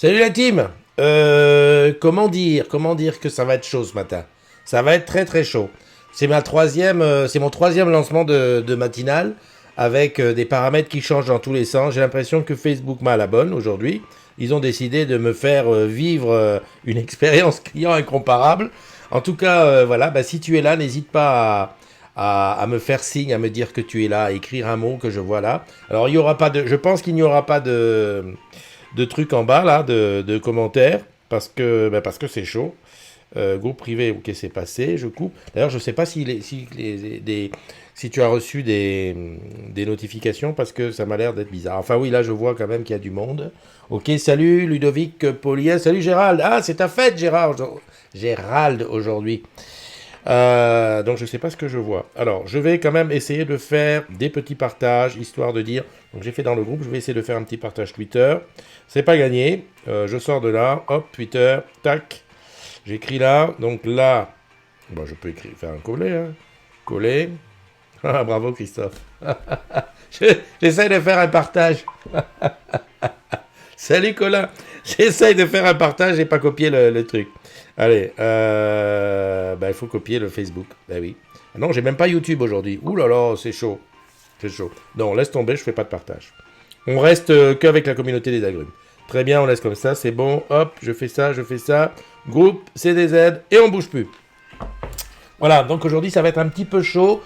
Salut la team. Comment dire que ça va être chaud ce matin. Ça va être très très chaud. C'est mon troisième lancement de matinale avec des paramètres qui changent dans tous les sens. J'ai l'impression que Facebook m'a à la bonne aujourd'hui. Ils ont décidé de me faire vivre une expérience client incomparable. En tout cas, voilà, bah, si tu es là, n'hésite pas à me faire signe, à me dire que tu es là, à écrire un mot que je vois là. Alors, je pense qu'il n'y aura pas de trucs en bas là, de commentaires, parce que c'est chaud. Groupe privé, ok, c'est passé, je coupe. D'ailleurs, je sais pas si tu as reçu des notifications, parce que ça m'a l'air d'être bizarre. Enfin oui, là je vois quand même qu'il y a du monde. Ok, salut Ludovic Paulien, salut Gérald. Ah, c'est ta fête Gérald aujourd'hui. Donc je sais pas ce que je vois. Alors, je vais quand même essayer de faire des petits partages, histoire de dire... Donc j'ai fait dans le groupe, je vais essayer de faire un petit partage Twitter. C'est pas gagné. Je sors de là, hop, Twitter, tac. J'écris là, donc là, bon, je peux faire un coller, hein. Coller. Ah, bravo Christophe. J'essaye de faire un partage. Salut Colin. J'essaye de faire un partage et pas copier le truc. Allez, il faut copier le Facebook. Ben oui. Non, j'ai même pas YouTube aujourd'hui. Ouh là là, c'est chaud. C'est chaud. Non, laisse tomber, je fais pas de partage. On reste qu'avec la communauté des agrumes. Très bien, on laisse comme ça, c'est bon. Hop, je fais ça. Groupe, CDZ, et on bouge plus. Voilà, donc aujourd'hui, ça va être un petit peu chaud.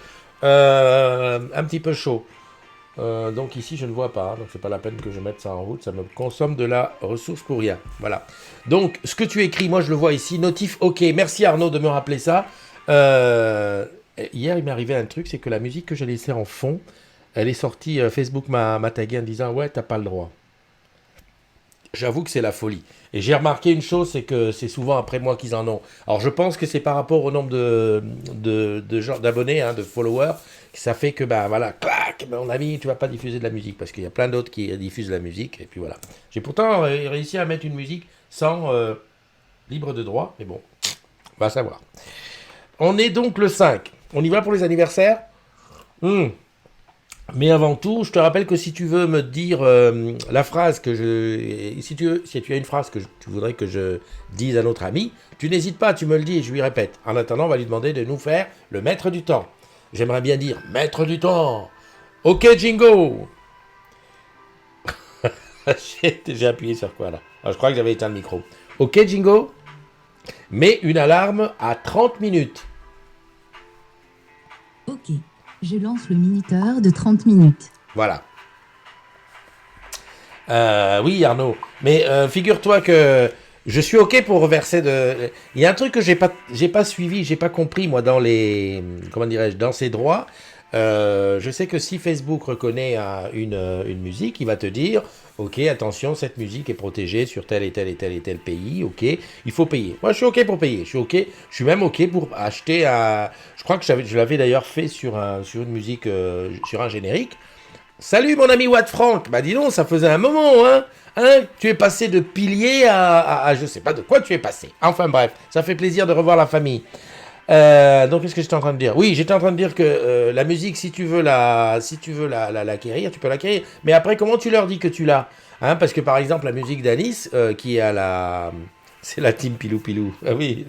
Donc ici, je ne vois pas, donc c'est pas la peine que je mette ça en route, ça me consomme de la ressource pour rien. Voilà. Donc, ce que tu écris, moi je le vois ici, notif OK. Merci Arnaud de me rappeler ça. Hier, il m'est arrivé un truc, c'est que la musique que j'ai laissée en fond, elle est sortie, Facebook m'a tagué en disant « Ouais, t'as pas le droit ». J'avoue que c'est la folie. Et j'ai remarqué une chose, c'est que c'est souvent après moi qu'ils en ont. Alors je pense que c'est par rapport au nombre d'abonnés, hein, de followers, que ça fait que, bah voilà, clac, mon ami, tu vas pas diffuser de la musique, parce qu'il y a plein d'autres qui diffusent de la musique, et puis voilà. J'ai pourtant réussi à mettre une musique sans libre de droit, mais bon, on va savoir. On est donc le 5. On y va pour les anniversaires. Mais avant tout, je te rappelle que si tu veux me dire la phrase que si tu as une phrase que tu voudrais que je dise à notre ami, tu n'hésites pas, tu me le dis et je lui répète. En attendant, on va lui demander de nous faire le maître du temps. J'aimerais bien dire maître du temps. Ok, Jingo. J'ai appuyé sur quoi là? Alors, je crois que j'avais éteint le micro. Ok, Jingo. Mets une alarme à 30 minutes. Ok. Je lance le minuteur de 30 minutes. Voilà. Oui, Arnaud. Mais figure-toi que je suis OK pour reverser de... Il y a un truc que j'ai pas suivi, j'ai pas compris, moi, dans les... Comment dirais-je? Dans ces droits. Je sais que si Facebook reconnaît une musique, il va te dire, OK, attention, cette musique est protégée sur tel et tel et tel et tel pays, OK, il faut payer. Moi, je suis OK pour payer. Je suis même OK pour acheter un... Je crois que je l'avais d'ailleurs fait sur une musique, sur un générique. Salut mon ami Watt Frank. Bah dis donc, ça faisait un moment, hein. Tu es passé de pilier à je sais pas de quoi tu es passé. Enfin bref, ça fait plaisir de revoir la famille. Donc qu'est-ce que j'étais en train de dire? Oui, j'étais en train de dire que la musique, si tu veux l'acquérir, tu peux l'acquérir. Mais après, comment tu leur dis que tu l'as? Parce que par exemple, la musique d'Anis, qui est à la... C'est la team Pilou Pilou. Ah oui.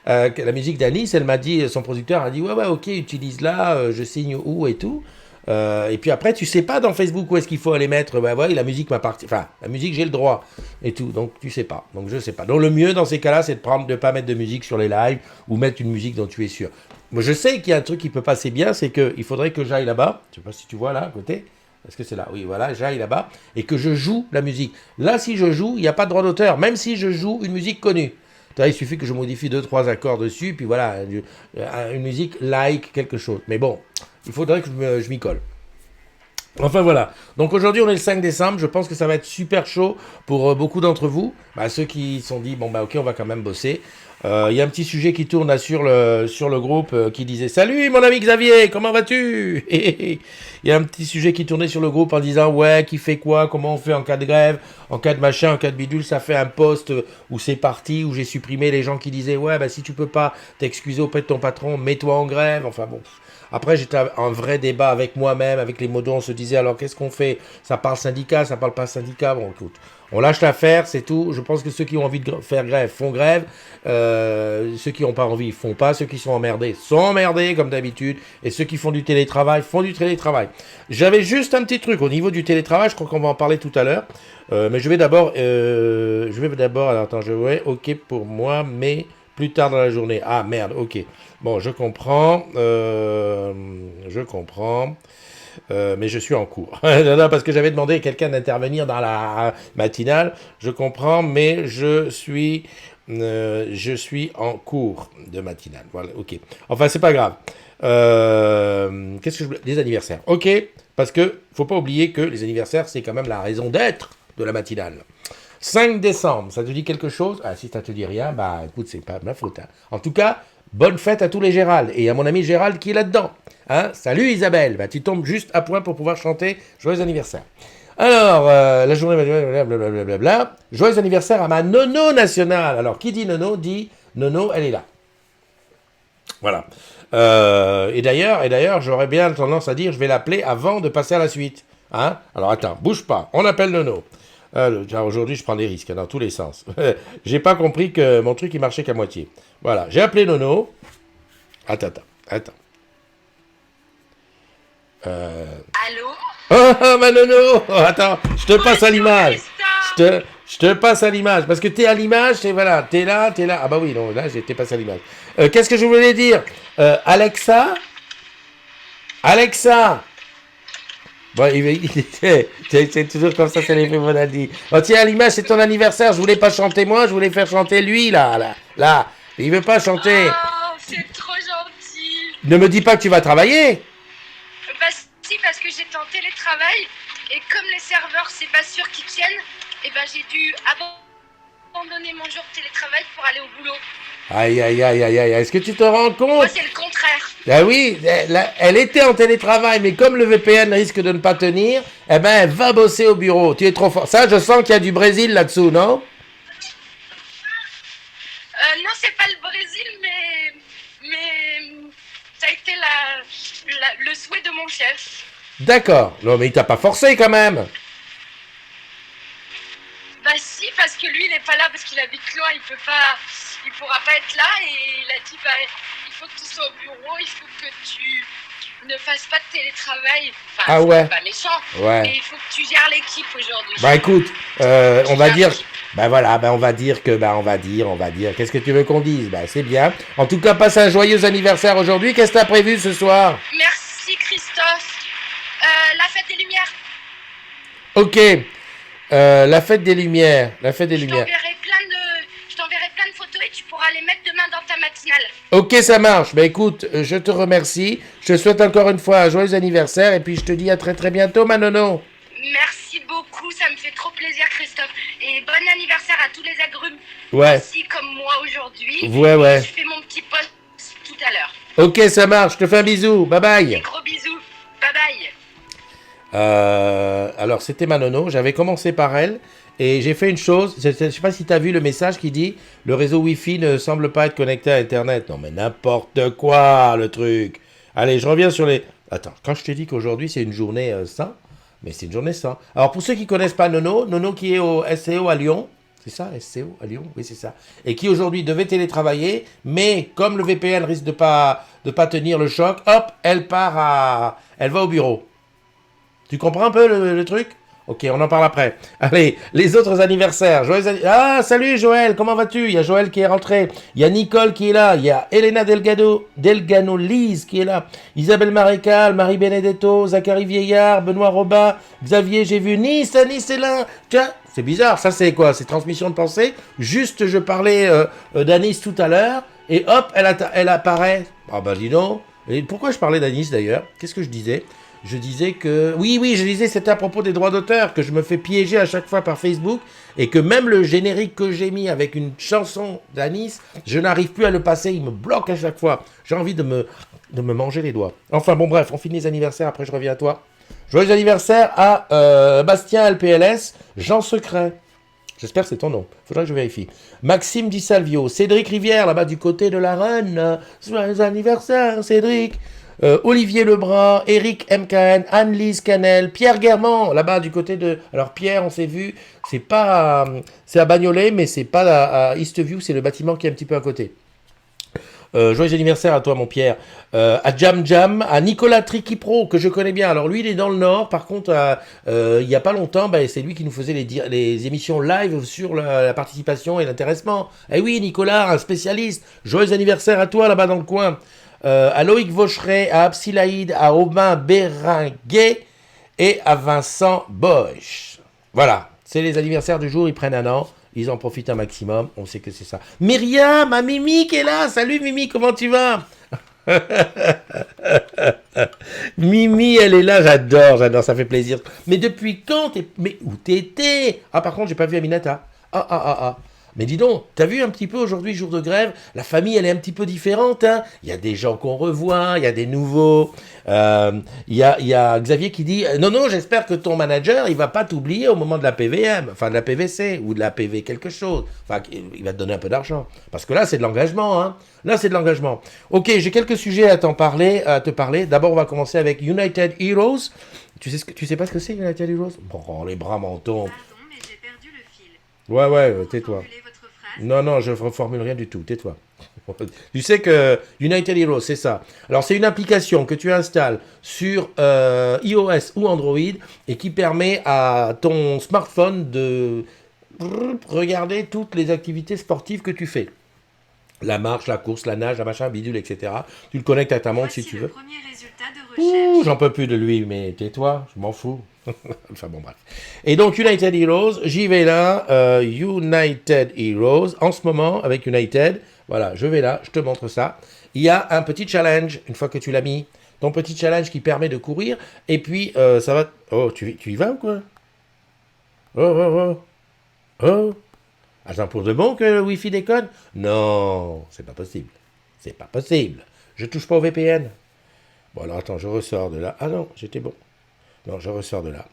La musique d'Anis, elle m'a dit, son producteur a dit, ouais, ok, utilise-la, je signe où et tout. Et puis après, tu sais pas dans Facebook où est-ce qu'il faut aller mettre. Bah ouais, la musique m'appartient. Enfin, la musique, j'ai le droit et tout. Donc tu sais pas. Donc je sais pas. Donc le mieux dans ces cas-là, c'est de pas mettre de musique sur les lives ou mettre une musique dont tu es sûr. Moi, je sais qu'il y a un truc qui peut passer bien, c'est que il faudrait que j'aille là-bas. Je sais pas si tu vois là à côté. Est-ce que c'est là? Oui, voilà, j'aille là-bas et que je joue la musique. Là, si je joue, il n'y a pas de droit d'auteur, même si je joue une musique connue. Il suffit que je modifie 2-3 accords dessus, puis voilà, une musique like quelque chose. Mais bon, il faudrait que je m'y colle. Enfin voilà, donc aujourd'hui on est le 5 décembre, je pense que ça va être super chaud pour beaucoup d'entre vous, ceux qui se sont dit bon ok on va quand même bosser. Il y a un petit sujet qui tourne là, sur le groupe qui disait salut mon ami Xavier, comment vas-tu? Il y a un petit sujet qui tournait sur le groupe en disant ouais qui fait quoi, comment on fait en cas de grève, en cas de machin, en cas de bidule, ça fait un post où c'est parti, où j'ai supprimé les gens qui disaient ouais si tu peux pas t'excuser auprès de ton patron, mets-toi en grève, enfin bon. Après, j'étais en vrai débat avec moi-même, avec les modos, on se disait, alors qu'est-ce qu'on fait? Ça parle syndicat, ça parle pas syndicat? Bon, écoute, On lâche l'affaire, c'est tout. Je pense que ceux qui ont envie de faire grève font grève. Ceux qui n'ont pas envie font pas. Ceux qui sont emmerdés comme d'habitude. Et ceux qui font du télétravail font du télétravail. J'avais juste un petit truc au niveau du télétravail. Je crois qu'on va en parler tout à l'heure. Mais je vais d'abord. Alors attends, OK pour moi, mais plus tard dans la journée. Ah merde, OK. Bon, je comprends. Mais je suis en cours. Non, parce que j'avais demandé à quelqu'un d'intervenir dans la matinale. Je comprends, mais je suis en cours de matinale. Voilà, ok. Enfin, c'est pas grave. Qu'est-ce que je voulais... Les anniversaires. Ok, parce que faut pas oublier que les anniversaires, c'est quand même la raison d'être de la matinale. 5 décembre, ça te dit quelque chose? Ah, si ça te dit rien, bah écoute, c'est pas ma faute. Hein. En tout cas, bonne fête à tous les Gérald et à mon ami Gérald qui est là-dedans. Hein, salut Isabelle, bah, tu tombes juste à point pour pouvoir chanter Joyeux anniversaire. Alors, la journée, blablabla. Joyeux anniversaire à ma nono nationale. Alors, qui dit nono, elle est là. Voilà. Et d'ailleurs, j'aurais bien tendance à dire, je vais l'appeler avant de passer à la suite. Hein? Alors, attends, bouge pas, on appelle nono. Aujourd'hui, je prends des risques dans tous les sens. J'ai pas compris que mon truc, il marchait qu'à moitié. Voilà, j'ai appelé nono. Attends. Allô? Oh, ma nono! Oh, attends, je te passe à l'image. Je te passe à l'image. Parce que t'es à l'image, voilà, t'es là. Ah bah oui, non, là, j'étais passé à l'image. Qu'est-ce que je voulais dire? Alexa? Bon, c'est toujours comme ça, c'est les Monaldi. Oh, tiens, à l'image, c'est ton anniversaire. Je voulais pas chanter moi, je voulais faire chanter lui, là. Il veut pas chanter. Oh, c'est trop gentil. Ne me dis pas que tu vas travailler. Bah si, parce que j'étais en télétravail et comme les serveurs, c'est pas sûr qu'ils tiennent, et ben j'ai dû abandonner mon jour de télétravail pour aller au boulot. Aïe, est-ce que tu te rends compte? Moi, c'est le contraire. Ah oui, elle était en télétravail, mais comme le VPN risque de ne pas tenir, eh ben, elle va bosser au bureau. Tu es trop fort. Ça, je sens qu'il y a du Brésil là-dessous, non? Non, c'est pas le Brésil, mais ça a été le souhait de mon chef. D'accord. Non, mais il t'a pas forcé quand même. Bah si, parce que lui, il est pas là parce qu'il habite loin, il pourra pas être là et il a dit bah il faut que tu sois au bureau, il faut que tu ne fasses pas de télétravail. Enfin, Ah ouais. C'est pas méchant, Ouais. mais il faut que tu gères l'équipe aujourd'hui. Bah écoute, on va dire, bah voilà, bah on va dire. Qu'est-ce que tu veux qu'on dise? Bah c'est bien. En tout cas, passe un joyeux anniversaire aujourd'hui. Qu'est-ce que t'as prévu ce soir? Merci Christophe. La fête des Lumières. Ok. La fête des Lumières. Je t'enverrai plein de photos et tu pourras les mettre demain dans ta matinale. Ok, ça marche. Bah écoute, je te remercie. Je te souhaite encore une fois un joyeux anniversaire et puis je te dis à très très bientôt, ma nono. Merci beaucoup, ça me fait trop plaisir Christophe. Et bon anniversaire à tous les agrumes. Ouais. Aussi comme moi aujourd'hui. Ouais. Je fais mon petit post tout à l'heure. Ok, ça marche. Je te fais un bisou. Bye bye. Des gros bisous. Bye bye. Alors, c'était ma nono. J'avais commencé par elle. Et j'ai fait une chose. Je ne sais pas si tu as vu le message qui dit le réseau Wi-Fi ne semble pas être connecté à Internet. Non, mais n'importe quoi, le truc. Allez, je reviens sur les... Attends, quand je t'ai dit qu'aujourd'hui, c'est une journée sans, mais c'est une journée sans. Alors, pour ceux qui ne connaissent pas Nono qui est au SCO à Lyon. C'est ça, SCO à Lyon? Oui, c'est ça. Et qui aujourd'hui devait télétravailler, mais comme le VPN risque de pas tenir le choc, hop, elle va au bureau. Tu comprends un peu le truc? Ok, on en parle après. Allez, les autres anniversaires. Ah, salut Joël, comment vas-tu? Il y a Joël qui est rentré. Il y a Nicole qui est là. Il y a Elena Delgano-Lise qui est là. Isabelle Marécal, Marie Benedetto, Zachary Vieillard, Benoît Robin, Xavier, j'ai vu Nice est là. Tiens, c'est bizarre. Ça, c'est quoi? C'est transmission de pensée. Juste, je parlais d'Anis tout à l'heure. Et hop, elle apparaît. Ah bah dis donc. Et pourquoi je parlais d'Anis d'ailleurs? Qu'est-ce que je disais? Je disais que... Oui, je disais c'était à propos des droits d'auteur, que je me fais piéger à chaque fois par Facebook, et que même le générique que j'ai mis avec une chanson d'Anis, je n'arrive plus à le passer, il me bloque à chaque fois. J'ai envie de me manger les doigts. Enfin bon, bref, on finit les anniversaires, après je reviens à toi. Joyeux anniversaire à Bastien LPLS, Jean Secret. J'espère que c'est ton nom. Faudra que je vérifie. Maxime Di Salvio, Cédric Rivière, là-bas du côté de la Reine. Joyeux anniversaire, Cédric. Olivier Lebrun, Eric MKN, Anne-Lise Canel, Pierre Guermant, là-bas du côté de... Alors Pierre, on s'est vu, c'est pas... c'est à Bagnolet, mais c'est pas à Eastview, c'est le bâtiment qui est un petit peu à côté. Joyeux anniversaire à toi mon Pierre, à Jam Jam, à Nicolas Triquipro que je connais bien. Alors lui il est dans le Nord, par contre il y a pas longtemps c'est lui qui nous faisait les émissions live sur la participation et l'intéressement. Eh oui Nicolas, un spécialiste. Joyeux anniversaire à toi là-bas dans le coin. À Loïc Vaucheret, à Absilaïd, à Aubin Béringuet et à Vincent Bosch. Voilà, c'est les anniversaires du jour, ils prennent un an. Ils en profitent un maximum, on sait que c'est ça. Myriam, ma Mimi qui est là. Salut Mimi, comment tu vas? Mimi, elle est là, j'adore, ça fait plaisir. Mais depuis quand Mais où t'étais? Ah, par contre, j'ai pas vu Aminata. Ah. Mais dis donc, t'as vu un petit peu aujourd'hui, jour de grève, la famille, elle est un petit peu différente. Hein, il y a des gens qu'on revoit, il y a des nouveaux. Il y a Xavier qui dit non, j'espère que ton manager, il va pas t'oublier au moment de la PVM, enfin de la PVC ou de la PV quelque chose. Enfin, il va te donner un peu d'argent. Parce que là, c'est de l'engagement. Hein. Là, c'est de l'engagement. Ok, j'ai quelques sujets à te parler. D'abord, on va commencer avec United Heroes. Tu sais pas ce que c'est, United Heroes? Bon, les bras mentons. Pardon, mais j'ai perdu le fil. Ouais, tais-toi. Formulez votre phrase. Non, je ne reformule rien du tout, tais-toi. Tu sais que United Heroes, c'est ça. Alors, c'est une application que tu installes sur iOS ou Android et qui permet à ton smartphone de regarder toutes les activités sportives que tu fais. La marche, la course, la nage, la machin, bidule, etc. Tu le connectes à ta montre si tu veux. Le premier résultat de recherche. Ouh, j'en peux plus de lui, mais tais-toi, je m'en fous. Enfin bon, bref. Et donc, United Heroes, j'y vais là. United Heroes, en ce moment, avec United, voilà, je vais là, je te montre ça. Il y a un petit challenge, une fois que tu l'as mis, ton petit challenge qui permet de courir, et puis ça va... Oh, tu y vas ou quoi? Oh. Attends, pour de bon que le Wi-Fi déconne? Non, c'est pas possible. C'est pas possible. Je touche pas au VPN. Bon, alors attends, je ressors de là. Ah non, j'étais bon. Non, je ressors de là.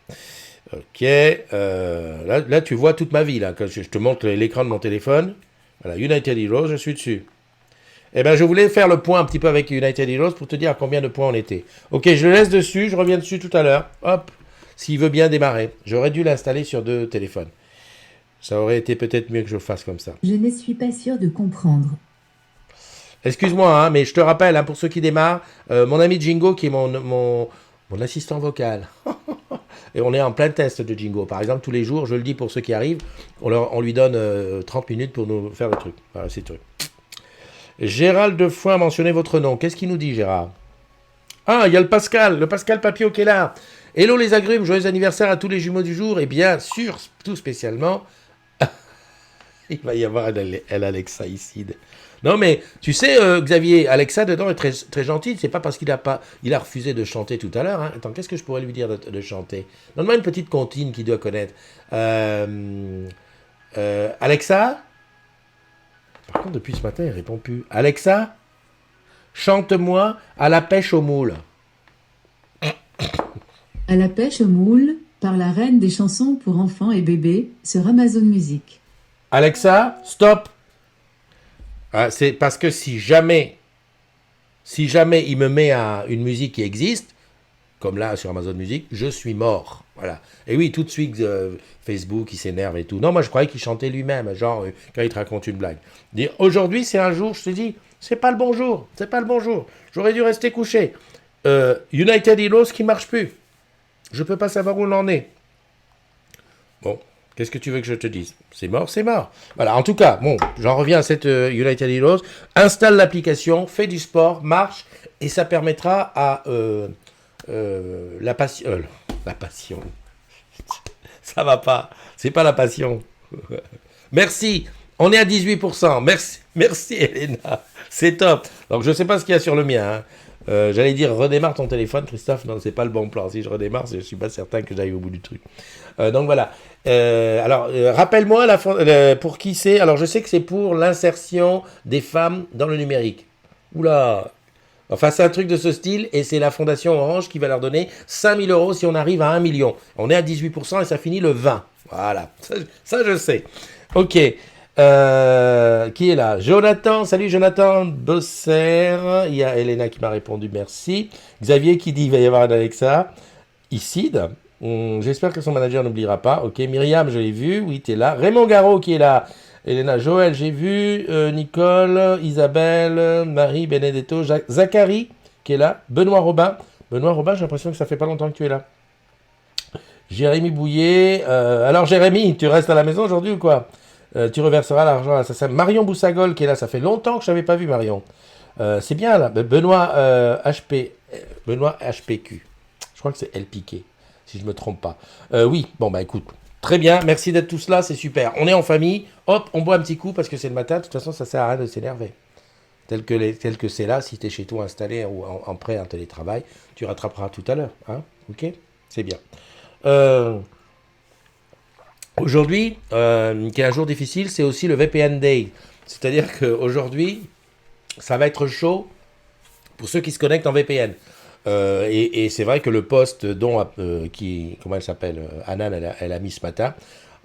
Ok. Là, tu vois toute ma vie. Là, quand je te montre l'écran de mon téléphone. Voilà, United Heroes, je suis dessus. Eh bien, je voulais faire le point un petit peu avec United Heroes pour te dire à combien de points on était. Ok, je le laisse dessus. Je reviens dessus tout à l'heure. Hop. S'il veut bien démarrer. J'aurais dû l'installer sur 2 téléphones. Ça aurait été peut-être mieux que je le fasse comme ça. Je ne suis pas sûr de comprendre. Excuse-moi, hein, mais je te rappelle, hein, pour ceux qui démarrent, mon ami Jingo, qui est mon assistant vocal. Et on est en plein test de Jingo. Par exemple, tous les jours, je le dis pour ceux qui arrivent, on lui donne 30 minutes pour nous faire le truc. Voilà, c'est tout. Gérald Defoin a mentionné votre nom. Qu'est-ce qu'il nous dit, Gérard? Ah, il y a le Pascal Papio qui est là. Hello les agrumes, joyeux anniversaire à tous les jumeaux du jour. Et bien sûr, tout spécialement... Il va y avoir elle Alexa ici. Non mais tu sais Xavier, Alexa dedans est très très gentille. C'est pas parce qu'il a refusé de chanter tout à l'heure. Hein. Attends, qu'est-ce que je pourrais lui dire de chanter? Donne-moi une petite comptine qu'il doit connaître. Alexa. Par contre depuis ce matin il répond plus. Alexa, chante-moi à la pêche aux moules. À la pêche aux moules, par la reine des chansons pour enfants et bébés sur Amazon Music. Alexa, stop. Ah, c'est parce que si jamais il me met une musique qui existe, comme là sur Amazon Music, je suis mort. Voilà. Et oui, tout de suite, Facebook, il s'énerve et tout. Non, moi je croyais qu'il chantait lui-même, genre quand il te raconte une blague. Dire aujourd'hui c'est un jour, je te dis, c'est pas le bon jour. J'aurais dû rester couché. United Heroes qui marche plus. Je peux pas savoir où on en est. Bon. Qu'est-ce que tu veux que je te dise? C'est mort. Voilà, en tout cas, bon, j'en reviens à cette United Heroes. Installe l'application, fais du sport, marche, et ça permettra à la passion... la passion. Ça va pas, c'est pas la passion. Merci, on est à 18%. Merci Elena, c'est top. Donc je sais pas ce qu'il y a sur le mien, hein. J'allais dire redémarre ton téléphone, Christophe. Non, c'est pas le bon plan. Si je redémarre, je suis pas certain que j'aille au bout du truc. Donc voilà. Alors, rappelle-moi pour qui c'est. Alors, je sais que c'est pour l'insertion des femmes dans le numérique. Oula. Enfin, c'est un truc de ce style et c'est la Fondation Orange qui va leur donner 5 000 € si on arrive à 1 million. On est à 18% et ça finit le 20. Voilà. Ça je sais. Ok. Qui est là? Jonathan, salut Jonathan Bosser. Il y a Elena qui m'a répondu, merci. Xavier qui dit il va y avoir un Alexa. Icide. J'espère que son manager n'oubliera pas. Ok, Myriam, je l'ai vu. Oui, tu es là. Raymond Garot qui est là. Elena, Joël, j'ai vu. Nicole, Isabelle, Marie, Benedetto, Zachary qui est là. Benoît Robin. Benoît Robin, j'ai l'impression que ça fait pas longtemps que tu es là. Jérémy Bouillet. Alors Jérémy, tu restes à la maison aujourd'hui ou quoi? Tu reverseras l'argent à l'assassin. Marion Boussagol qui est là. Ça fait longtemps que je n'avais pas vu Marion. C'est bien là. Benoît Benoît HPQ. Je crois que c'est El Piqué, si je ne me trompe pas. Oui, bon bah écoute. Très bien, merci d'être tous là, c'est super. On est en famille, hop, on boit un petit coup parce que c'est le matin. De toute façon, ça sert à rien de s'énerver. Tel que c'est là, si tu es chez toi installé ou en prêt en télétravail, tu rattraperas tout à l'heure. Hein, ok? C'est bien. Aujourd'hui, qui est un jour difficile, c'est aussi le VPN Day. C'est-à-dire qu'aujourd'hui, ça va être chaud pour ceux qui se connectent en VPN. Et c'est vrai que le post dont comment elle s'appelle, Anan, elle a mis ce matin,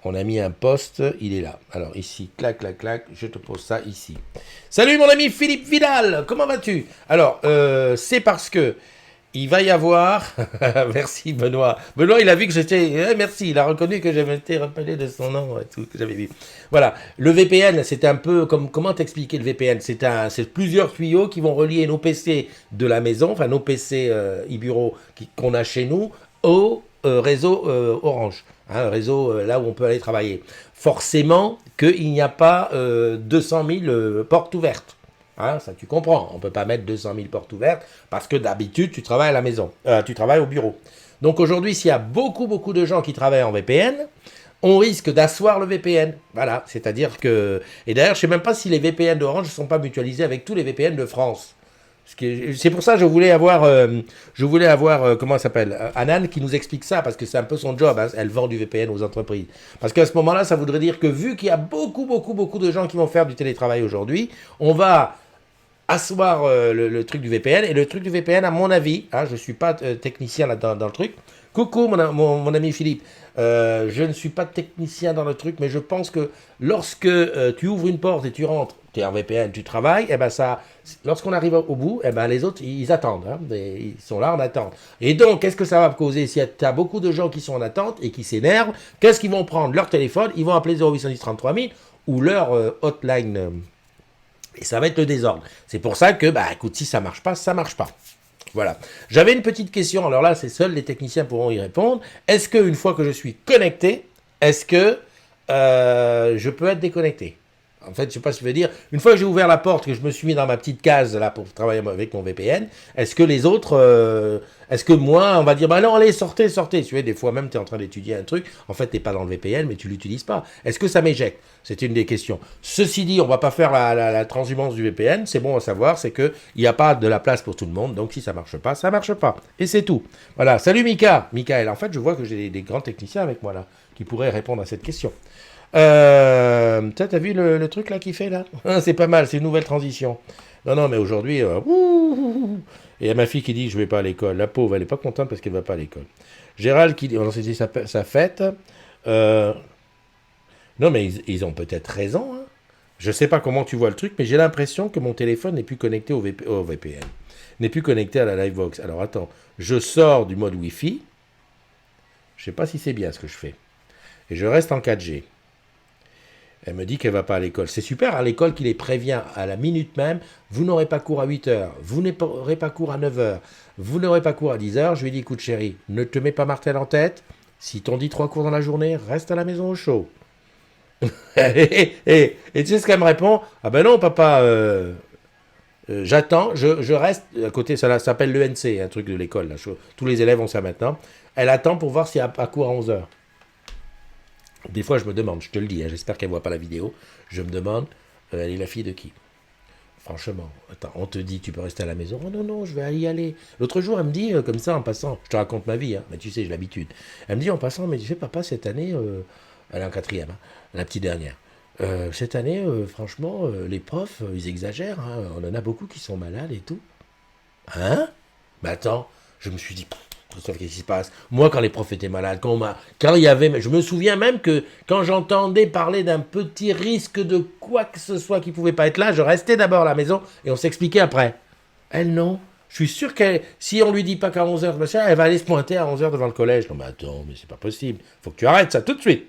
on a mis un post, il est là. Alors ici, clac, clac, clac, je te pose ça ici. Salut mon ami Philippe Vidal, comment vas-tu? Alors, c'est parce que il va y avoir... Merci Benoît. Benoît, il a vu que j'étais... merci, il a reconnu que j'avais été rappelé de son nom et tout, que j'avais vu. Voilà, le VPN, c'est un peu comme... Comment t'expliquer le VPN? C'est plusieurs tuyaux qui vont relier nos PC de la maison, enfin nos PC e-bureau qu'on a chez nous, au réseau Orange. Hein, un réseau là où on peut aller travailler. Forcément qu'il n'y a pas 200 000 portes ouvertes. Hein, ça tu comprends, on ne peut pas mettre 200 000 portes ouvertes parce que d'habitude tu travailles à la maison, tu travailles au bureau. Donc aujourd'hui, s'il y a beaucoup de gens qui travaillent en VPN, on risque d'asseoir le VPN. Voilà, c'est-à-dire que... Et d'ailleurs, je ne sais même pas si les VPN d'Orange ne sont pas mutualisés avec tous les VPN de France. C'est pour ça que je voulais avoir, comment elle s'appelle, Anan qui nous explique ça, parce que c'est un peu son job, hein, elle vend du VPN aux entreprises. Parce qu'à ce moment-là, ça voudrait dire que vu qu'il y a beaucoup de gens qui vont faire du télétravail aujourd'hui, on va asseoir le truc du VPN, et le truc du VPN, à mon avis, hein, je ne suis pas technicien là dans le truc, coucou mon ami Philippe, je ne suis pas technicien dans le truc, mais je pense que lorsque tu ouvres une porte et tu rentres, tu es en VPN, tu travailles, et ben ça, lorsqu'on arrive au bout, et ben les autres, ils attendent, hein, ils sont là en attente. Et donc, qu'est-ce que ça va causer? Si tu as beaucoup de gens qui sont en attente et qui s'énervent, qu'est-ce qu'ils vont prendre? Leur téléphone, ils vont appeler 0810 33 000 ou leur hotline... Et ça va être le désordre. C'est pour ça que, bah écoute, si ça marche pas, ça marche pas. Voilà. J'avais une petite question, alors là, c'est seuls les techniciens pourront y répondre. Est-ce qu'une fois que je suis connecté, est-ce que je peux être déconnecté? En fait, je ne sais pas ce que je veux dire. Une fois que j'ai ouvert la porte, que je me suis mis dans ma petite case là pour travailler avec mon VPN, est-ce que les autres, est-ce que moi, on va dire, bah non, allez, sortez. Tu vois, des fois même, tu es en train d'étudier un truc, en fait, tu n'es pas dans le VPN, mais tu ne l'utilises pas. Est-ce que ça m'éjecte? C'est une des questions. Ceci dit, on ne va pas faire la transhumance du VPN, c'est bon à savoir, c'est qu'il n'y a pas de la place pour tout le monde, donc si ça ne marche pas, ça ne marche pas. Et c'est tout. Voilà. Salut Mika. Michael, en fait, je vois que j'ai des grands techniciens avec moi là, qui pourraient répondre à cette question. T'as vu le truc là qu'il fait là? C'est pas mal, c'est une nouvelle transition. Non, mais aujourd'hui, et il y a ma fille qui dit je vais pas à l'école. La pauvre, elle est pas contente parce qu'elle va pas à l'école. Gérald qui dit, on s'est dit sa fête. Non, mais ils ont peut-être raison. Hein. Je sais pas comment tu vois le truc, mais j'ai l'impression que mon téléphone n'est plus connecté au VPN. N'est plus connecté à la Livebox. Alors attends, je sors du mode Wi-Fi. Je sais pas si c'est bien ce que je fais. Et je reste en 4G. Elle me dit qu'elle ne va pas à l'école. C'est super à l'école qui les prévient à la minute même. Vous n'aurez pas cours à 8h. Vous n'aurez pas cours à 9h. Vous n'aurez pas cours à 10h. Je lui dis, écoute chérie, ne te mets pas Martel en tête. Si t'on dit 3 cours dans la journée, reste à la maison au chaud. et tu sais ce qu'elle me répond? Ah ben non papa, j'attends, je reste à côté, ça s'appelle l'ENC, un truc de l'école. Là. Tous les élèves ont ça maintenant. Elle attend pour voir s'il y a pas cours à 11h. Des fois, je me demande, je te le dis, hein, j'espère qu'elle ne voit pas la vidéo, je me demande, elle est la fille de qui? Franchement, attends, on te dit, tu peux rester à la maison. Oh non, je vais y aller. L'autre jour, elle me dit, comme ça, en passant, je te raconte ma vie, hein, mais tu sais, j'ai l'habitude. Elle me dit, en passant, mais tu sais, papa, cette année, elle est en 4e, hein, la petite dernière. Cette année, franchement, les profs, ils exagèrent, hein, on en a beaucoup qui sont malades et tout. Hein? Mais attends, je me suis dit, Christophe, qu'est-ce qui se passe? Moi, quand les profs étaient malades, quand il y avait... Je me souviens même que quand j'entendais parler d'un petit risque de quoi que ce soit qui pouvait pas être là, je restais d'abord à la maison et on s'expliquait après. Elle, non. Je suis sûr qu'elle, si on lui dit pas qu'à 11h, elle va aller se pointer à 11h devant le collège. Non, mais attends, mais c'est pas possible. Faut que tu arrêtes ça tout de suite.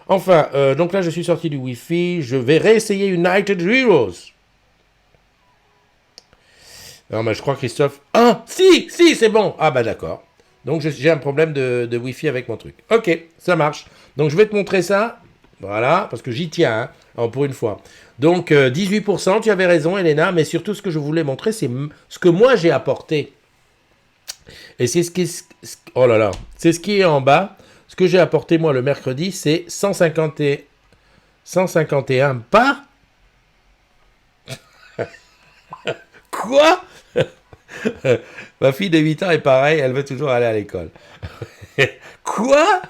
Enfin, donc là, je suis sorti du Wi-Fi. Je vais réessayer United Heroes. Non, mais je crois, Christophe... Ah, si, c'est bon. Ah, bah d'accord. Donc, j'ai un problème de Wi-Fi avec mon truc. Ok, ça marche. Donc, je vais te montrer ça. Voilà, parce que j'y tiens, hein, alors, pour une fois. Donc, 18%, tu avais raison, Elena, mais surtout, ce que je voulais montrer, c'est ce que moi, j'ai apporté. Et c'est ce qui est... Oh là là, c'est ce qui est en bas. Ce que j'ai apporté, moi, le mercredi, c'est 151 pas. Quoi? Ma fille de 8 ans est pareille, elle veut toujours aller à l'école. Quoi?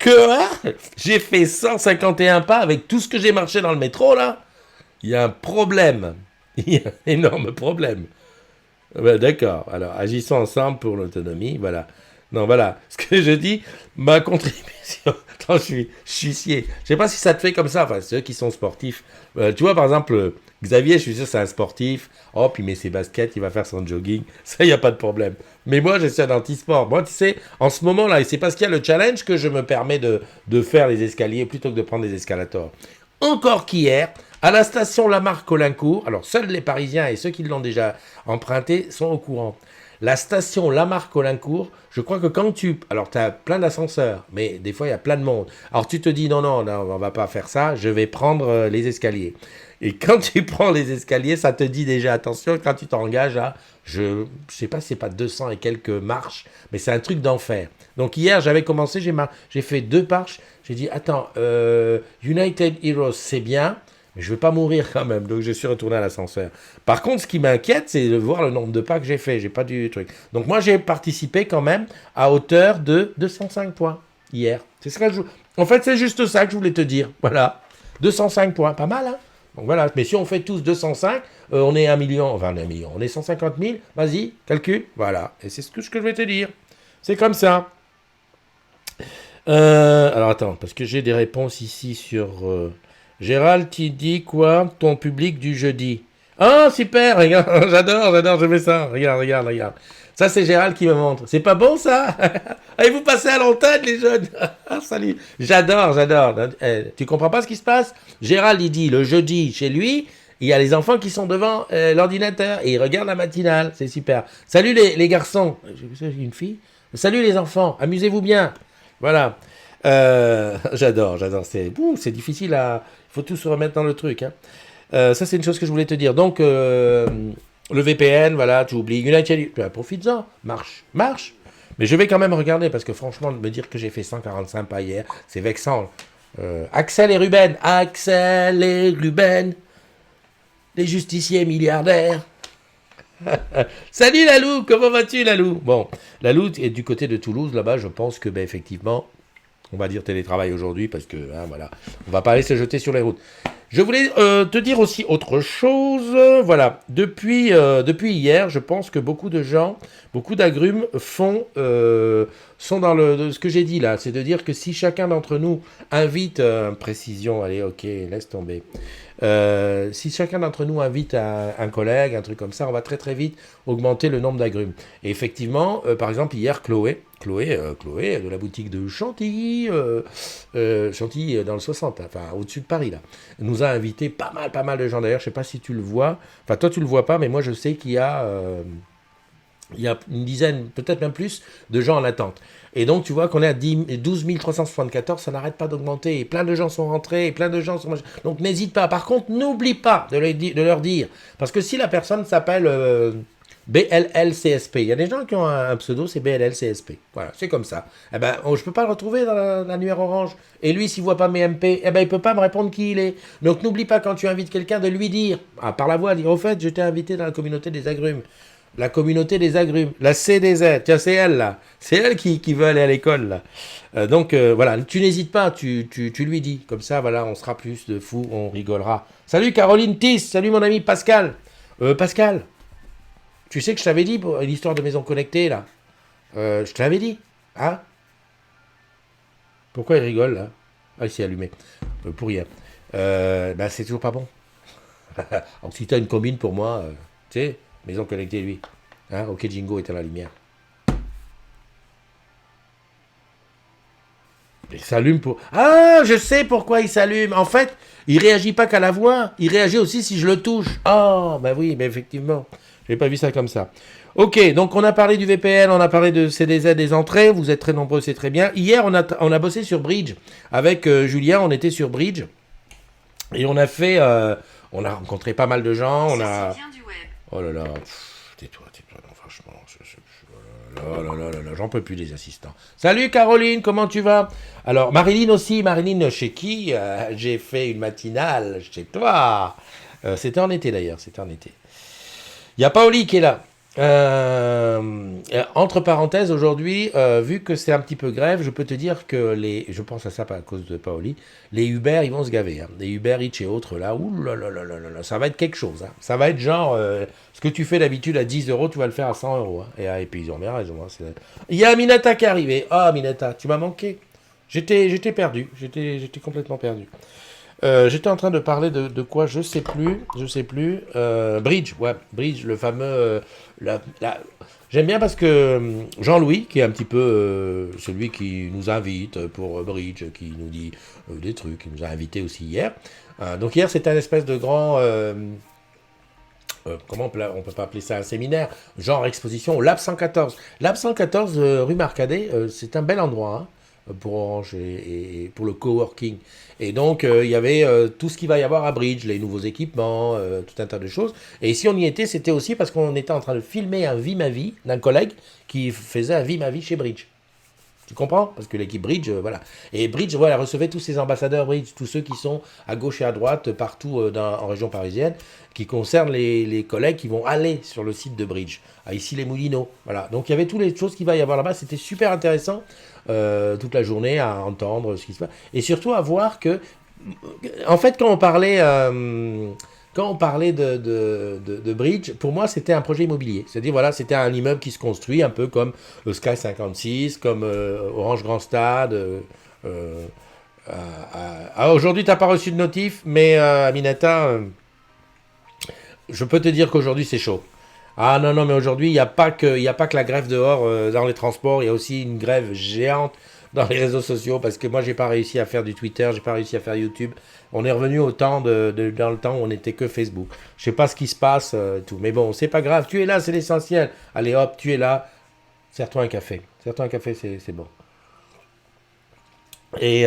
Quoi? J'ai fait 151 pas avec tout ce que j'ai marché dans le métro, là? Il y a un problème. Il y a un énorme problème. Ben, d'accord. Alors, agissons ensemble pour l'autonomie. Voilà. Non, voilà. Ce que je dis, ma contribution... Attends, je suis scié. Je sais pas si ça te fait comme ça. Enfin, ceux qui sont sportifs. Tu vois, par exemple, Xavier, je suis sûr, c'est un sportif. Hop, il met ses baskets, il va faire son jogging. Ça, il n'y a pas de problème. Mais moi, je suis un anti-sport. Moi, tu sais, en ce moment-là, et c'est parce qu'il y a le challenge que je me permets de faire les escaliers plutôt que de prendre des escalators. Encore qu'hier, à la station Lamarck-Colincourt, alors seuls les Parisiens et ceux qui l'ont déjà emprunté sont au courant. La station Lamarck-Colincourt, je crois que quand tu... Alors, tu as plein d'ascenseurs, mais des fois, il y a plein de monde. Alors, tu te dis, non, on va pas faire ça, je vais prendre les escaliers. Et quand tu prends les escaliers, ça te dit déjà, attention, quand tu t'engages à... Je sais pas si c'est pas 200 et quelques marches, mais c'est un truc d'enfer. Donc, hier, j'avais commencé, j'ai fait 2 marches. J'ai dit, attends, United Heroes, c'est bien, mais je ne veux pas mourir quand même, donc je suis retourné à l'ascenseur. Par contre, ce qui m'inquiète, c'est de voir le nombre de pas que j'ai fait. J'ai pas du truc. Donc moi, j'ai participé quand même à hauteur de 205 points hier. C'est ce que En fait, c'est juste ça que je voulais te dire. Voilà, 205 points, pas mal, hein. Donc voilà, mais si on fait tous 205, on est 1 million, enfin 1 million, on est 150 000, vas-y, calcule, voilà. Et c'est ce que je vais te dire. C'est comme ça. Alors attends, parce que j'ai des réponses ici sur... Gérald, tu dis quoi? Ton public du jeudi. Ah, super, regarde, j'adore, je mets ça. Regarde. Ça, c'est Gérald qui me montre. C'est pas bon, ça? Allez, vous passez à l'antenne, les jeunes. Salut. J'adore. Tu comprends pas ce qui se passe? Gérald, il dit, le jeudi, chez lui, il y a les enfants qui sont devant l'ordinateur et ils regardent la matinale. C'est super. Salut, les garçons. J'ai une fille. Salut, les enfants. Amusez-vous bien. Voilà. J'adore. C'est difficile à... Il faut tout se remettre dans le truc. Hein. Ça, c'est une chose que je voulais te dire. Donc, le VPN, voilà, tu oublies. United, profites-en. Marche. Mais je vais quand même regarder parce que franchement, me dire que j'ai fait 145 pas hier, c'est vexant. Axel et Ruben, les justiciers milliardaires. Salut Lalou, comment vas-tu Lalou? Bon, Lalou est du côté de Toulouse, là-bas, je pense que, effectivement... On va dire télétravail aujourd'hui parce que, hein, voilà, on va pas aller se jeter sur les routes. Je voulais te dire aussi autre chose. Voilà, depuis hier, je pense que beaucoup de gens, beaucoup d'agrumes sont dans ce que j'ai dit là. C'est de dire que si chacun d'entre nous invite, précision, allez, ok, laisse tomber. Si chacun d'entre nous invite un collègue, un truc comme ça, on va très très vite augmenter le nombre d'agrumes. Et effectivement, par exemple, hier, Chloé de la boutique de Chantilly, Chantilly dans le 60, enfin au-dessus de Paris, là, nous a invité pas mal de gens. D'ailleurs, je sais pas si tu le vois, enfin toi tu le vois pas, mais moi je sais qu'il y a une dizaine, peut-être même plus, de gens en attente. Et donc, tu vois qu'on est à 12 374, ça n'arrête pas d'augmenter. Et plein de gens sont rentrés, et plein de gens sont... Donc, n'hésite pas. Par contre, n'oublie pas de leur dire. Parce que si la personne s'appelle BLLCSP, il y a des gens qui ont un pseudo, c'est BLLCSP. Voilà, c'est comme ça. Eh ben, je ne peux pas le retrouver dans la numéro orange. Et lui, s'il ne voit pas mes MP, eh ben, il ne peut pas me répondre qui il est. Donc, n'oublie pas, quand tu invites quelqu'un, de lui dire, par la voix, dire, au fait, je t'ai invité dans la communauté des agrumes. La communauté des agrumes, la CDZ, tiens, c'est elle là, c'est elle qui veut aller à l'école là. Donc voilà, tu n'hésites pas, tu lui dis, comme ça voilà, on sera plus de fous, on rigolera. Salut Caroline Tiss, salut mon ami Pascal. Pascal, tu sais que je t'avais dit pour l'histoire de maison connectée là. Je te l'avais dit. Hein? Pourquoi il rigole, là? Ah, il s'est allumé. Pour rien. Bah, c'est toujours pas bon. Donc, si tu as une combine pour moi, tu sais, maison connectée, lui. Hein? Ok, Jingo, éteins la lumière. Il s'allume pour... Ah, je sais pourquoi il s'allume. En fait, il réagit pas qu'à la voix. Il réagit aussi si je le touche. Ah, bah oui, mais effectivement. J'ai pas vu ça comme ça. Ok, donc on a parlé du VPN, on a parlé de CDZ des entrées. Vous êtes très nombreux, c'est très bien. Hier, on a bossé sur Bridge. Avec Julien, on était sur Bridge. Et on a fait... on a rencontré pas mal de gens. On a... Ceci vient du web. Oh là là, tais-toi, non, franchement, oh là là là là, j'en peux plus des assistants. Salut Caroline, comment tu vas? Alors, Marilyn aussi, Marilyn chez qui j'ai fait une matinale chez toi. C'était en été d'ailleurs, c'était en été. Il y a Paoli qui est là. Entre parenthèses, aujourd'hui, vu que c'est un petit peu grève, je peux te dire que je pense à ça à cause de Paoli, les Uber, ils vont se gaver. Hein. Les Uber Eats et autres, là, ouh là là là là là, ça va être quelque chose. Hein. Ça va être genre, ce que tu fais d'habitude à 10 euros, tu vas le faire à 100 euros. Hein. Et puis ils ont bien raison. Hein. Il y a Aminata qui est arrivée. Ah, Aminata, tu m'as manqué. J'étais perdu. J'étais complètement perdu. J'étais en train de parler de quoi, je sais plus. Bridge, ouais, Bridge, le fameux. J'aime bien parce que Jean-Louis, qui est un petit peu celui qui nous invite pour Bridge, qui nous dit des trucs, qui nous a invités aussi hier. Donc hier, c'était un espèce de grand. Comment on peut pas appeler ça un séminaire, genre exposition au Lab 114. Lab 114 rue Marcadet, c'est un bel endroit. Hein, pour Orange et pour le coworking. Et donc, il y avait tout ce qu'il va y avoir à Bridge, les nouveaux équipements, tout un tas de choses. Et si on y était, c'était aussi parce qu'on était en train de filmer un Vie ma vie d'un collègue qui faisait un Vie ma vie chez Bridge. Tu comprends? Parce que l'équipe Bridge, voilà. Et Bridge, voilà, recevait tous ces ambassadeurs Bridge, tous ceux qui sont à gauche et à droite, partout en région parisienne, qui concernent les collègues qui vont aller sur le site de Bridge, à Issy-les-Moulineaux. Voilà. Donc il y avait toutes les choses qu'il va y avoir là-bas. C'était super intéressant toute la journée à entendre ce qui se passe. Et surtout à voir que, en fait, quand on parlait de Bridge, pour moi, c'était un projet immobilier. C'est-à-dire, voilà, c'était un immeuble qui se construit un peu comme Sky 56, comme Orange Grand Stade. Aujourd'hui, tu n'as pas reçu de notif, mais Aminata, je peux te dire qu'aujourd'hui, c'est chaud. Ah non, non, mais aujourd'hui, il n'y a pas que la grève dehors dans les transports, il y a aussi une grève géante dans les réseaux sociaux, parce que moi, j'ai pas réussi à faire du Twitter, j'ai pas réussi à faire YouTube. On est revenu au temps dans le temps où on n'était que Facebook. Je sais pas ce qui se passe, tout. Mais bon, c'est pas grave, tu es là, c'est l'essentiel. Allez hop, tu es là, sers-toi un café. Sers-toi un café, c'est bon. Et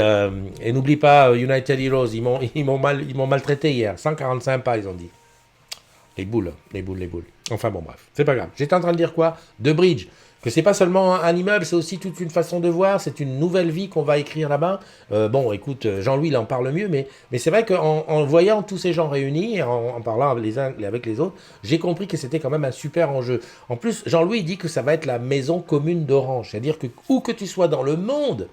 n'oublie pas, United Heroes, ils m'ont maltraité hier. 145 pas, ils ont dit. Les boules. Enfin bon, bref, c'est pas grave. J'étais en train de dire quoi? De Bridge. Que c'est pas seulement un immeuble, c'est aussi toute une façon de voir, c'est une nouvelle vie qu'on va écrire là-bas. Bon, écoute, Jean-Louis, il en parle mieux, mais c'est vrai qu'en voyant tous ces gens réunis, en parlant les uns avec les autres, j'ai compris que c'était quand même un super enjeu. En plus, Jean-Louis dit que ça va être la maison commune d'Orange. C'est-à-dire que où que tu sois dans le monde,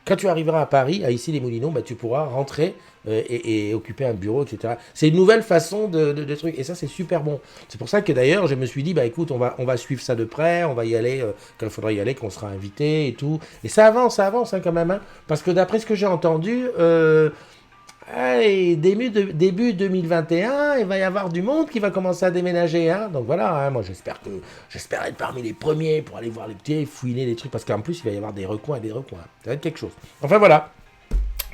quand tu arriveras à Paris, à Issy-les-Moulineaux, bah, tu pourras rentrer et occuper un bureau, etc. C'est une nouvelle façon de truc. Et ça, c'est super bon. C'est pour ça que d'ailleurs, je me suis dit, bah écoute, on va suivre ça de près, on va y aller quand il faudra y aller, qu'on sera invité et tout. Et ça avance hein, quand même. Hein, parce que d'après ce que j'ai entendu, allez, début 2021, il va y avoir du monde qui va commencer à déménager. Hein. Donc voilà, hein, moi j'espère être parmi les premiers pour aller voir les petits, fouiner les trucs, parce qu'en plus il va y avoir des recoins et des recoins. Ça va être quelque chose. Enfin voilà,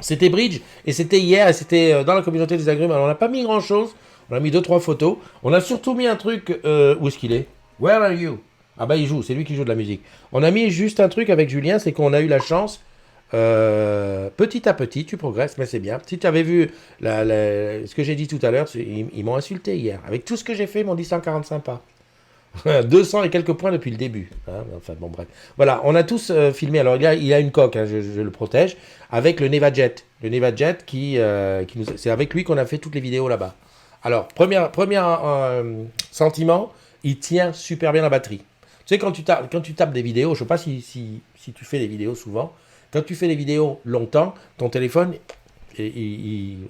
c'était Bridge, et c'était hier, et c'était dans la communauté des agrumes. Alors on n'a pas mis grand chose, on a mis 2-3 photos. On a surtout mis un truc, où est-ce qu'il est? Where are you? Ah bah il joue, c'est lui qui joue de la musique. On a mis juste un truc avec Julien, c'est qu'on a eu la chance... petit à petit, tu progresses, mais c'est bien. Si tu avais vu ce que j'ai dit tout à l'heure, ils m'ont insulté hier. Avec tout ce que j'ai fait, ils m'ont dit 145 pas. 200 et quelques points depuis le début. Hein, enfin, bon, bref. Voilà, on a tous filmé. Alors, il a une coque, hein, je le protège, avec le NevaJet. Le NevaJet c'est avec lui qu'on a fait toutes les vidéos là-bas. Alors, premier sentiment, il tient super bien la batterie. Tu sais, quand tu tapes des vidéos, je ne sais pas si tu fais des vidéos souvent, quand tu fais des vidéos longtemps, ton téléphone,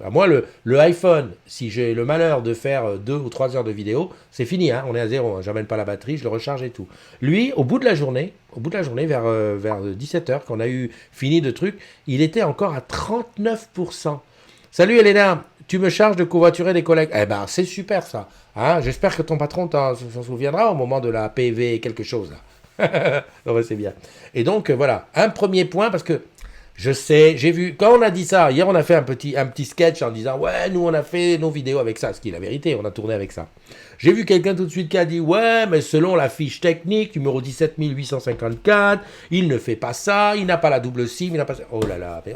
à moi, le iPhone, si j'ai le malheur de faire 2 ou 3 heures de vidéo, c'est fini, hein, on est à zéro. Hein, j'amène pas la batterie, je le recharge et tout. Lui, au bout de la journée, vers 17 heures, quand on a eu fini de trucs, il était encore à 39%. Salut Elena, tu me charges de covoiturer des collègues. Eh ben, c'est super ça. Hein, j'espère que ton patron s'en souviendra au moment de la PV quelque chose. Là. Non, c'est bien. Et donc, voilà, un premier point, parce que je sais, j'ai vu, quand on a dit ça, hier on a fait un petit sketch en disant, ouais, nous on a fait nos vidéos avec ça, ce qui est la vérité, on a tourné avec ça. J'ai vu quelqu'un tout de suite qui a dit, ouais, mais selon la fiche technique, numéro 17854, il ne fait pas ça, il n'a pas la double SIM, il n'a pas ça. Oh là là, mais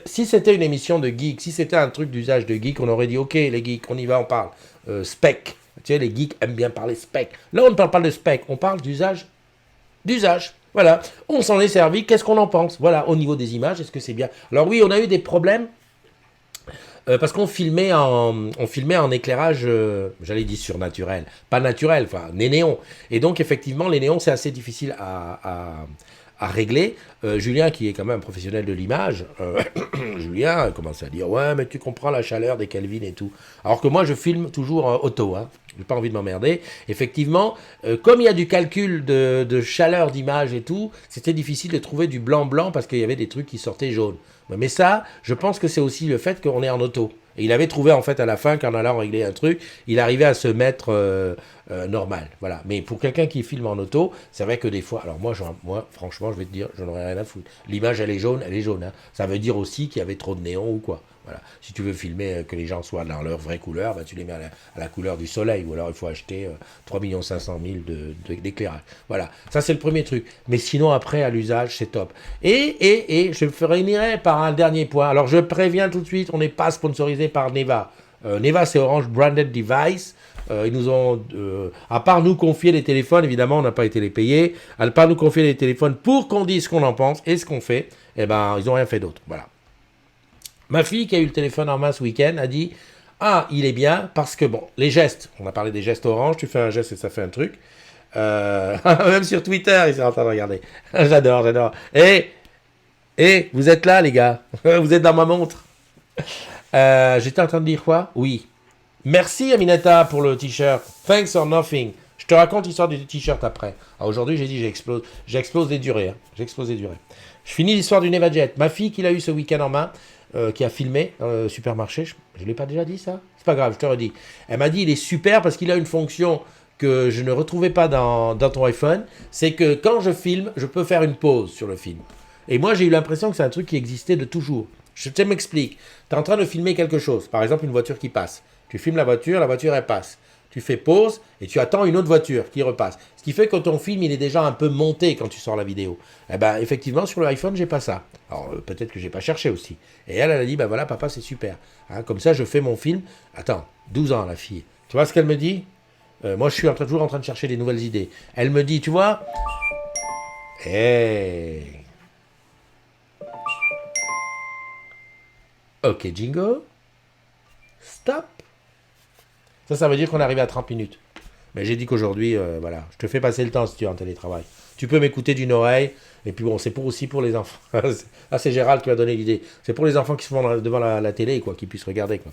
si c'était une émission de geek, si c'était un truc d'usage de geek, on aurait dit, ok, les geeks, on y va, on parle. Spec, tu sais, les geeks aiment bien parler spec. Là, on ne parle pas de spec, on parle d'usage. Voilà, on s'en est servi, qu'est-ce qu'on en pense? Voilà, au niveau des images, est-ce que c'est bien? Alors oui, on a eu des problèmes, parce qu'on filmait en éclairage, j'allais dire surnaturel, pas naturel, enfin, des néons. Et donc, effectivement, les néons, c'est assez difficile à régler. Julien, qui est quand même un professionnel de l'image, Julien commence à dire, ouais, mais tu comprends la chaleur des Kelvin et tout. Alors que moi, je filme toujours auto, hein. J'ai pas envie de m'emmerder. Effectivement, comme il y a du calcul de chaleur d'image et tout, c'était difficile de trouver du blanc-blanc parce qu'il y avait des trucs qui sortaient jaunes. Mais ça, je pense que c'est aussi le fait qu'on est en auto. Et il avait trouvé en fait à la fin, qu'en allant régler un truc, il arrivait à se mettre normal. Voilà. Mais pour quelqu'un qui filme en auto, c'est vrai que des fois, alors moi franchement, je vais te dire, je n'aurais rien à foutre. L'image, elle est jaune. Hein. Ça veut dire aussi qu'il y avait trop de néons ou quoi. Voilà. Si tu veux filmer que les gens soient dans leur vraie couleur, bah, tu les mets à la couleur du soleil. Ou alors il faut acheter 3 500 000 d'éclairage. Voilà. Ça, c'est le premier truc. Mais sinon, après, à l'usage, c'est top. Et je finirai par un dernier point. Alors, je préviens tout de suite, on n'est pas sponsorisé par Neva. Neva, c'est Orange Branded Device. Ils nous ont, à part nous confier les téléphones, évidemment, on n'a pas été les payer, à part nous confier les téléphones pour qu'on dise ce qu'on en pense et ce qu'on fait, eh ben, ils n'ont rien fait d'autre. Voilà. Ma fille qui a eu le téléphone en main ce week-end a dit « Ah, il est bien parce que, bon, les gestes, on a parlé des gestes Orange, tu fais un geste et ça fait un truc. Même sur Twitter, ils sont en train de regarder. J'adore. Et vous êtes là, les gars. Vous êtes dans ma montre. J'étais en train de dire quoi? Oui. Merci, Aminata, pour le t-shirt. Thanks or nothing. Je te raconte l'histoire du t-shirt après. Alors, aujourd'hui, j'ai dit j'explose des durées. Hein. J'explose des durées. Je finis l'histoire du NevaJet. Ma fille qui l'a eu ce week-end en main, qui a filmé dans le supermarché. Je ne l'ai pas déjà dit, ça? C'est pas grave, je te redis. Elle m'a dit, il est super parce qu'il a une fonction que je ne retrouvais pas dans ton iPhone. C'est que quand je filme, je peux faire une pause sur le film. Et moi, j'ai eu l'impression que c'est un truc qui existait de toujours. Je te m'explique. Tu es en train de filmer quelque chose. Par exemple, une voiture qui passe. Tu filmes la voiture, elle passe. Tu fais pause et tu attends une autre voiture qui repasse. Ce qui fait que ton film, il est déjà un peu monté quand tu sors la vidéo. Eh ben, effectivement, sur l'iPhone, j'ai pas ça. Alors, peut-être que j'ai pas cherché aussi. Et elle a dit, ben voilà, papa, c'est super. Hein, comme ça, je fais mon film. Attends, 12 ans, la fille. Tu vois ce qu'elle me dit? Moi, je suis toujours en train de chercher des nouvelles idées. Elle me dit, tu vois? Hey. Ok, Jingo. Stop. Ça veut dire qu'on est arrivé à 30 minutes. Mais j'ai dit qu'aujourd'hui, voilà, je te fais passer le temps si tu es en télétravail. Tu peux m'écouter d'une oreille. Et puis bon, c'est aussi pour les enfants. Là, c'est Gérald qui m'a donné l'idée. C'est pour les enfants qui sont devant la télé, quoi, qui puissent regarder, quoi.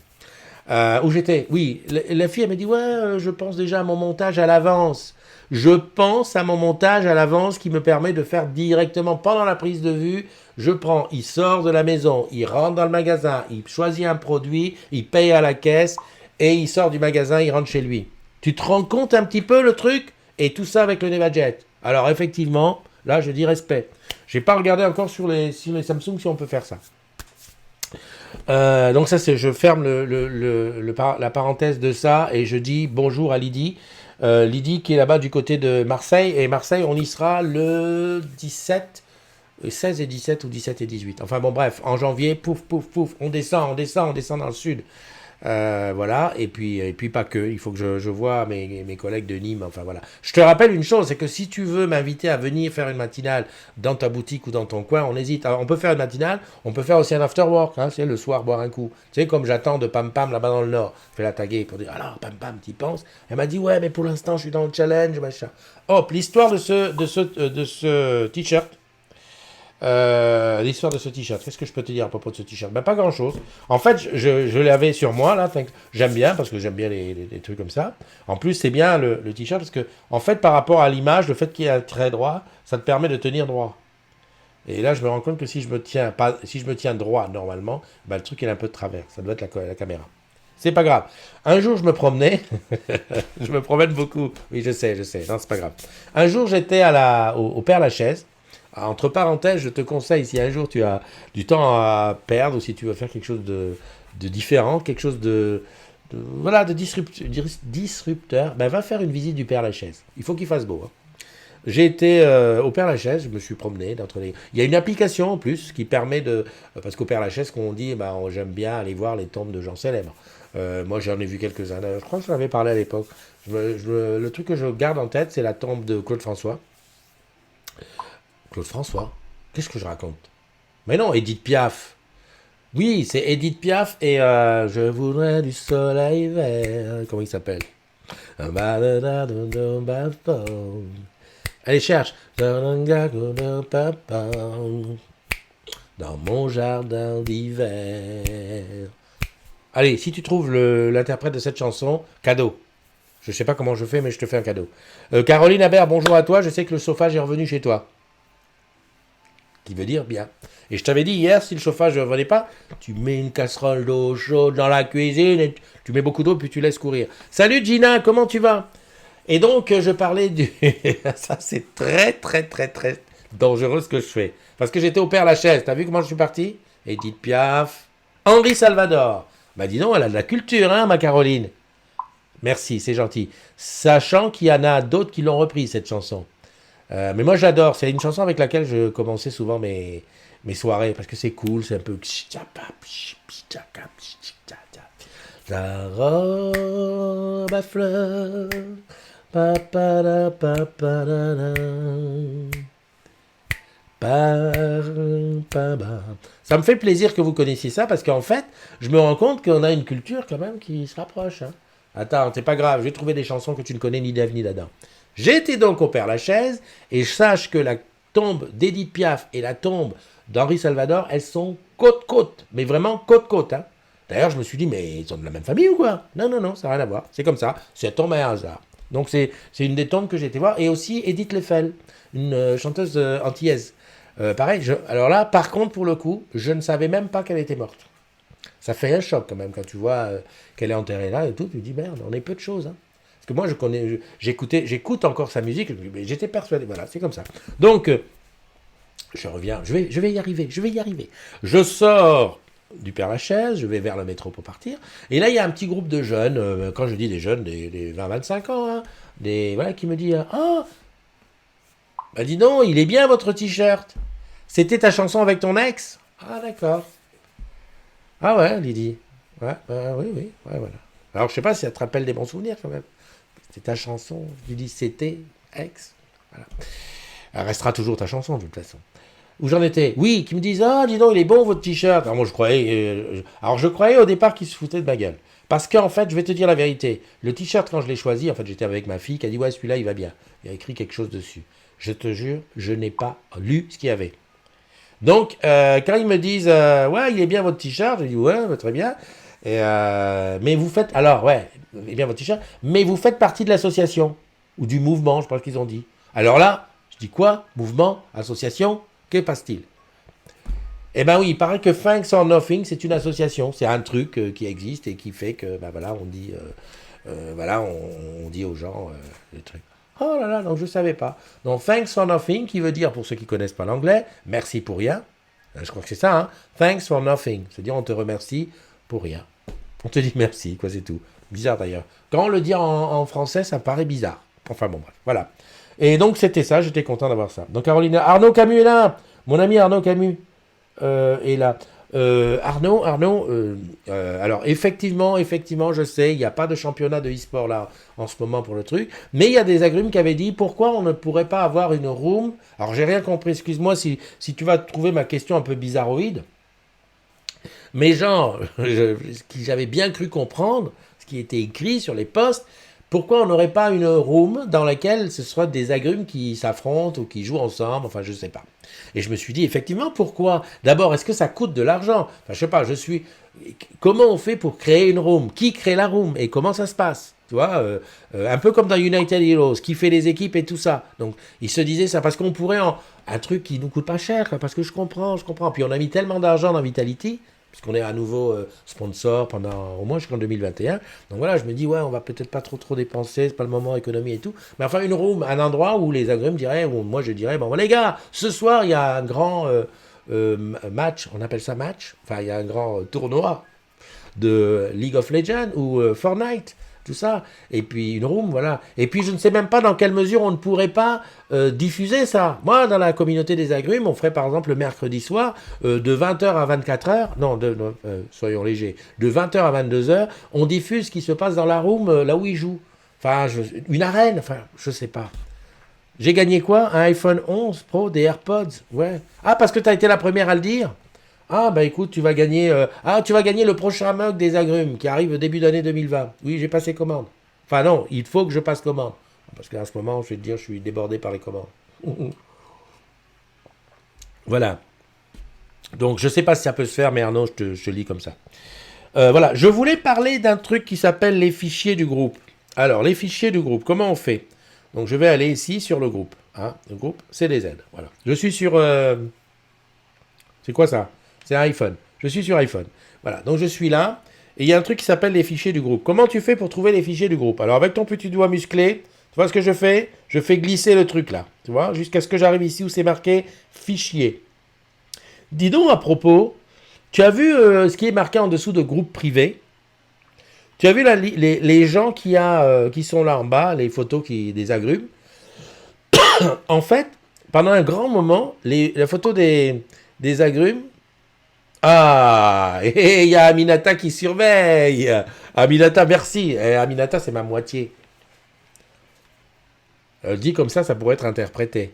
Où j'étais? Oui, la fille, elle m'a dit, ouais, je pense déjà à mon montage à l'avance. Je pense à mon montage à l'avance qui me permet de faire directement pendant la prise de vue. Il sort de la maison, il rentre dans le magasin, il choisit un produit, il paye à la caisse et il sort du magasin, il rentre chez lui. Tu te rends compte un petit peu le truc? Et tout ça avec le NevaJet. Alors effectivement, là je dis respect. J'ai pas regardé encore sur les Samsung si on peut faire ça. Donc ça c'est, je ferme la parenthèse de ça et je dis bonjour à Lydie. Lydie qui est là-bas du côté de Marseille. Et Marseille, on y sera le 16 et 17 ou 17 et 18. Enfin bon bref, en janvier, pouf, on descend dans le sud. Voilà, et puis pas que, il faut que je vois mes collègues de Nîmes, enfin voilà. Je te rappelle une chose, c'est que si tu veux m'inviter à venir faire une matinale dans ta boutique ou dans ton coin, on hésite. Alors, on peut faire une matinale, on peut faire aussi un after work, hein, c'est le soir boire un coup. Tu sais, comme j'attends de Pam Pam là-bas dans le Nord, je vais la taguer pour dire, alors Pam Pam, t'y penses? Elle m'a dit, ouais, mais pour l'instant, je suis dans le challenge, machin. Hop, l'histoire de ce t-shirt. L'histoire de ce t-shirt. Qu'est-ce que je peux te dire à propos de ce t-shirt? Ben, pas grand-chose. En fait, je l'avais sur moi, là. J'aime bien, parce que j'aime bien les trucs comme ça. En plus, c'est bien le t-shirt, parce que, en fait, par rapport à l'image, le fait qu'il y ait un trait droit, ça te permet de tenir droit. Et là, je me rends compte que si je me tiens droit, normalement, ben, le truc, il est un peu de travers. Ça doit être la caméra. C'est pas grave. Un jour, je me promenais. Je me promène beaucoup. Oui, je sais. Non, c'est pas grave. Un jour, j'étais au Père-Lachaise. Entre parenthèses, je te conseille, si un jour tu as du temps à perdre ou si tu veux faire quelque chose de différent, quelque chose de disrupteur, ben va faire une visite du Père-Lachaise. Il faut qu'il fasse beau. Hein. J'ai été au Père-Lachaise, je me suis promené d'entre les... Il y a une application en plus qui permet de... Parce qu'au Père-Lachaise, qu'on dit, j'aime bien aller voir les tombes de gens célèbres. Moi, j'en ai vu quelques-uns. Je crois que j'en avais parlé à l'époque. Le truc que je garde en tête, c'est la tombe de Claude François. Claude François? Qu'est-ce que je raconte? Mais non, Édith Piaf. Oui, c'est Édith Piaf et je voudrais du soleil vert. Comment il s'appelle? Allez, cherche. Dans mon jardin d'hiver. Allez, si tu trouves l'interprète de cette chanson, cadeau. Je sais pas comment je fais, mais je te fais un cadeau. Caroline Habert, bonjour à toi. Je sais que le chauffage est revenu chez toi. Qui veut dire bien. Et je t'avais dit hier, si le chauffage ne revenait pas, tu mets une casserole d'eau chaude dans la cuisine, et tu mets beaucoup d'eau, puis tu laisses courir. Salut Gina, comment tu vas? Et donc, je parlais du... Ça, c'est très, très, très, très dangereux ce que je fais. Parce que j'étais au Père-Lachaise. T'as vu comment je suis parti? Édith Piaf, Henri Salvador. Bah dis donc, elle a de la culture, hein, ma Caroline. Merci, c'est gentil. Sachant qu'il y en a d'autres qui l'ont repris, cette chanson. Mais moi j'adore, c'est une chanson avec laquelle je commençais souvent mes soirées, parce que c'est cool, c'est un peu... La robe à fleurs, ça me fait plaisir que vous connaissiez ça, parce qu'en fait, je me rends compte qu'on a une culture quand même qui se rapproche. Hein. Attends, c'est pas grave, j'ai trouvé des chansons que tu ne connais ni d'Ève ni d'Adam. J'étais donc au Père-Lachaise, et je sache que la tombe d'Édith Piaf et la tombe d'Henri Salvador, elles sont côte-côte, mais vraiment côte-côte. Hein. D'ailleurs, je me suis dit, mais ils sont de la même famille ou quoi? Non, ça n'a rien à voir, c'est comme ça, c'est tombé à hasard. Donc c'est une des tombes que j'ai été voir, et aussi Edith Leffel, une chanteuse antillaise. Pareil, alors là, par contre, pour le coup, je ne savais même pas qu'elle était morte. Ça fait un choc quand même, quand tu vois qu'elle est enterrée là et tout, tu te dis, merde, on est peu de choses, hein. Que moi, j'écoute encore sa musique, mais j'étais persuadé, voilà, c'est comme ça. Donc, je reviens, je vais y arriver. Je sors du Père-Lachaise, je vais vers le métro pour partir, et là, il y a un petit groupe de jeunes, quand je dis des jeunes, des 20-25 ans, hein, voilà, qui me dit, ah, bah dis donc, il est bien votre t-shirt. C'était ta chanson avec ton ex? Ah, d'accord. Ah ouais, Lydie. Ouais, oui, ouais, voilà. Alors, je sais pas si ça te rappelle des bons souvenirs, quand même. C'est ta chanson, tu dis c'était ex. Voilà. Elle restera toujours ta chanson de toute façon. Où j'en étais? Oui, qui me disent ah dis donc il est bon votre t-shirt. Alors moi je croyais au départ qu'ils se foutaient de ma gueule. Parce qu'en fait je vais te dire la vérité. Le t-shirt quand je l'ai choisi, en fait j'étais avec ma fille qui a dit ouais celui-là il va bien. Il y a écrit quelque chose dessus. Je te jure, je n'ai pas lu ce qu'il y avait. Donc quand ils me disent ouais il est bien votre t-shirt, je dis ouais très bien. Et mais vous faites alors ouais eh bien votre t-shirt, mais vous faites partie de l'association ou du mouvement, je pense qu'ils ont dit. Alors là, je dis quoi? Mouvement, association, que passe-t-il? Eh ben oui, il paraît que Thanks for Nothing, c'est une association, c'est un truc qui existe et qui fait que ben voilà, on dit voilà, on dit aux gens des trucs. Oh là là, donc je savais pas. Donc Thanks for Nothing, qui veut dire pour ceux qui connaissent pas l'anglais, merci pour rien. Je crois que c'est ça, hein. Thanks for Nothing, c'est-à-dire on te remercie pour rien. On te dit merci, quoi, c'est tout. Bizarre d'ailleurs. Quand on le dit en français, ça paraît bizarre. Enfin bon, bref, voilà. Et donc c'était ça, j'étais content d'avoir ça. Donc Caroline, Arnaud Camus est là. Mon ami Arnaud Camus est là. Arnaud, alors effectivement, je sais, il n'y a pas de championnat de e-sport là en ce moment pour le truc, mais il y a des agrumes qui avaient dit pourquoi on ne pourrait pas avoir une room. Alors j'ai rien compris, excuse-moi si tu vas trouver ma question un peu bizarroïde. Mais genre, j'avais bien cru comprendre ce qui était écrit sur les posts, Pourquoi on n'aurait pas une room dans laquelle ce soit des agrumes qui s'affrontent ou qui jouent ensemble, enfin je sais pas. Et je me suis dit effectivement pourquoi. D'abord, est-ce que ça coûte de l'argent? Enfin je sais pas, comment on fait pour créer une room? Qui crée la room et comment ça se passe? Tu vois, un peu comme dans United Heroes, qui fait les équipes et tout ça. Donc il se disait ça parce qu'on pourrait un truc qui nous coûte pas cher, quoi, parce que je comprends. Puis on a mis tellement d'argent dans Vitality, puisqu'on est à nouveau sponsor pendant au moins jusqu'en 2021. Donc voilà, je me dis, ouais, on va peut-être pas trop dépenser, c'est pas le moment économie et tout. Mais enfin, une room, un endroit où les agrumes diraient, ou moi je dirais, bon, les gars, ce soir, il y a un grand match, on appelle ça match, enfin, il y a un grand tournoi de League of Legends ou Fortnite. Tout ça, et puis une room, voilà. Et puis je ne sais même pas dans quelle mesure on ne pourrait pas diffuser ça. Moi, dans la communauté des agrumes, on ferait par exemple le mercredi soir, de 20h à 24h, soyons légers, de 20h à 22h, on diffuse ce qui se passe dans la room, là où ils jouent. Enfin, une arène, enfin, je sais pas. J'ai gagné quoi? Un iPhone 11 Pro, des AirPods, ouais. Ah, parce que tu as été la première à le dire? Ah, bah écoute, tu vas gagner le prochain mug des agrumes qui arrive début d'année 2020. Oui, j'ai passé commande. Enfin non, il faut que je passe commande. Parce qu'à ce moment, je vais te dire, je suis débordé par les commandes. Voilà. Donc, je sais pas si ça peut se faire, mais Arnaud, je te lis comme ça. Voilà, je voulais parler d'un truc qui s'appelle les fichiers du groupe. Alors, les fichiers du groupe, comment on fait? Donc, je vais aller ici sur le groupe. Hein, le groupe CDZ. Voilà. Je suis sur... C'est quoi ça? C'est un iPhone. Je suis sur iPhone. Voilà, donc je suis là. Et il y a un truc qui s'appelle les fichiers du groupe. Comment tu fais pour trouver les fichiers du groupe? Alors, avec ton petit doigt musclé, tu vois ce que je fais? Je fais glisser le truc là. Tu vois? Jusqu'à ce que j'arrive ici où c'est marqué fichier. Dis donc à propos, tu as vu ce qui est marqué en dessous de groupe privé? Tu as vu les gens qui sont là en bas, les photos des agrumes? En fait, pendant un grand moment, la photo des agrumes. Ah, et il y a Aminata qui surveille. Aminata, merci. Aminata, c'est ma moitié. Dit comme ça pourrait être interprété.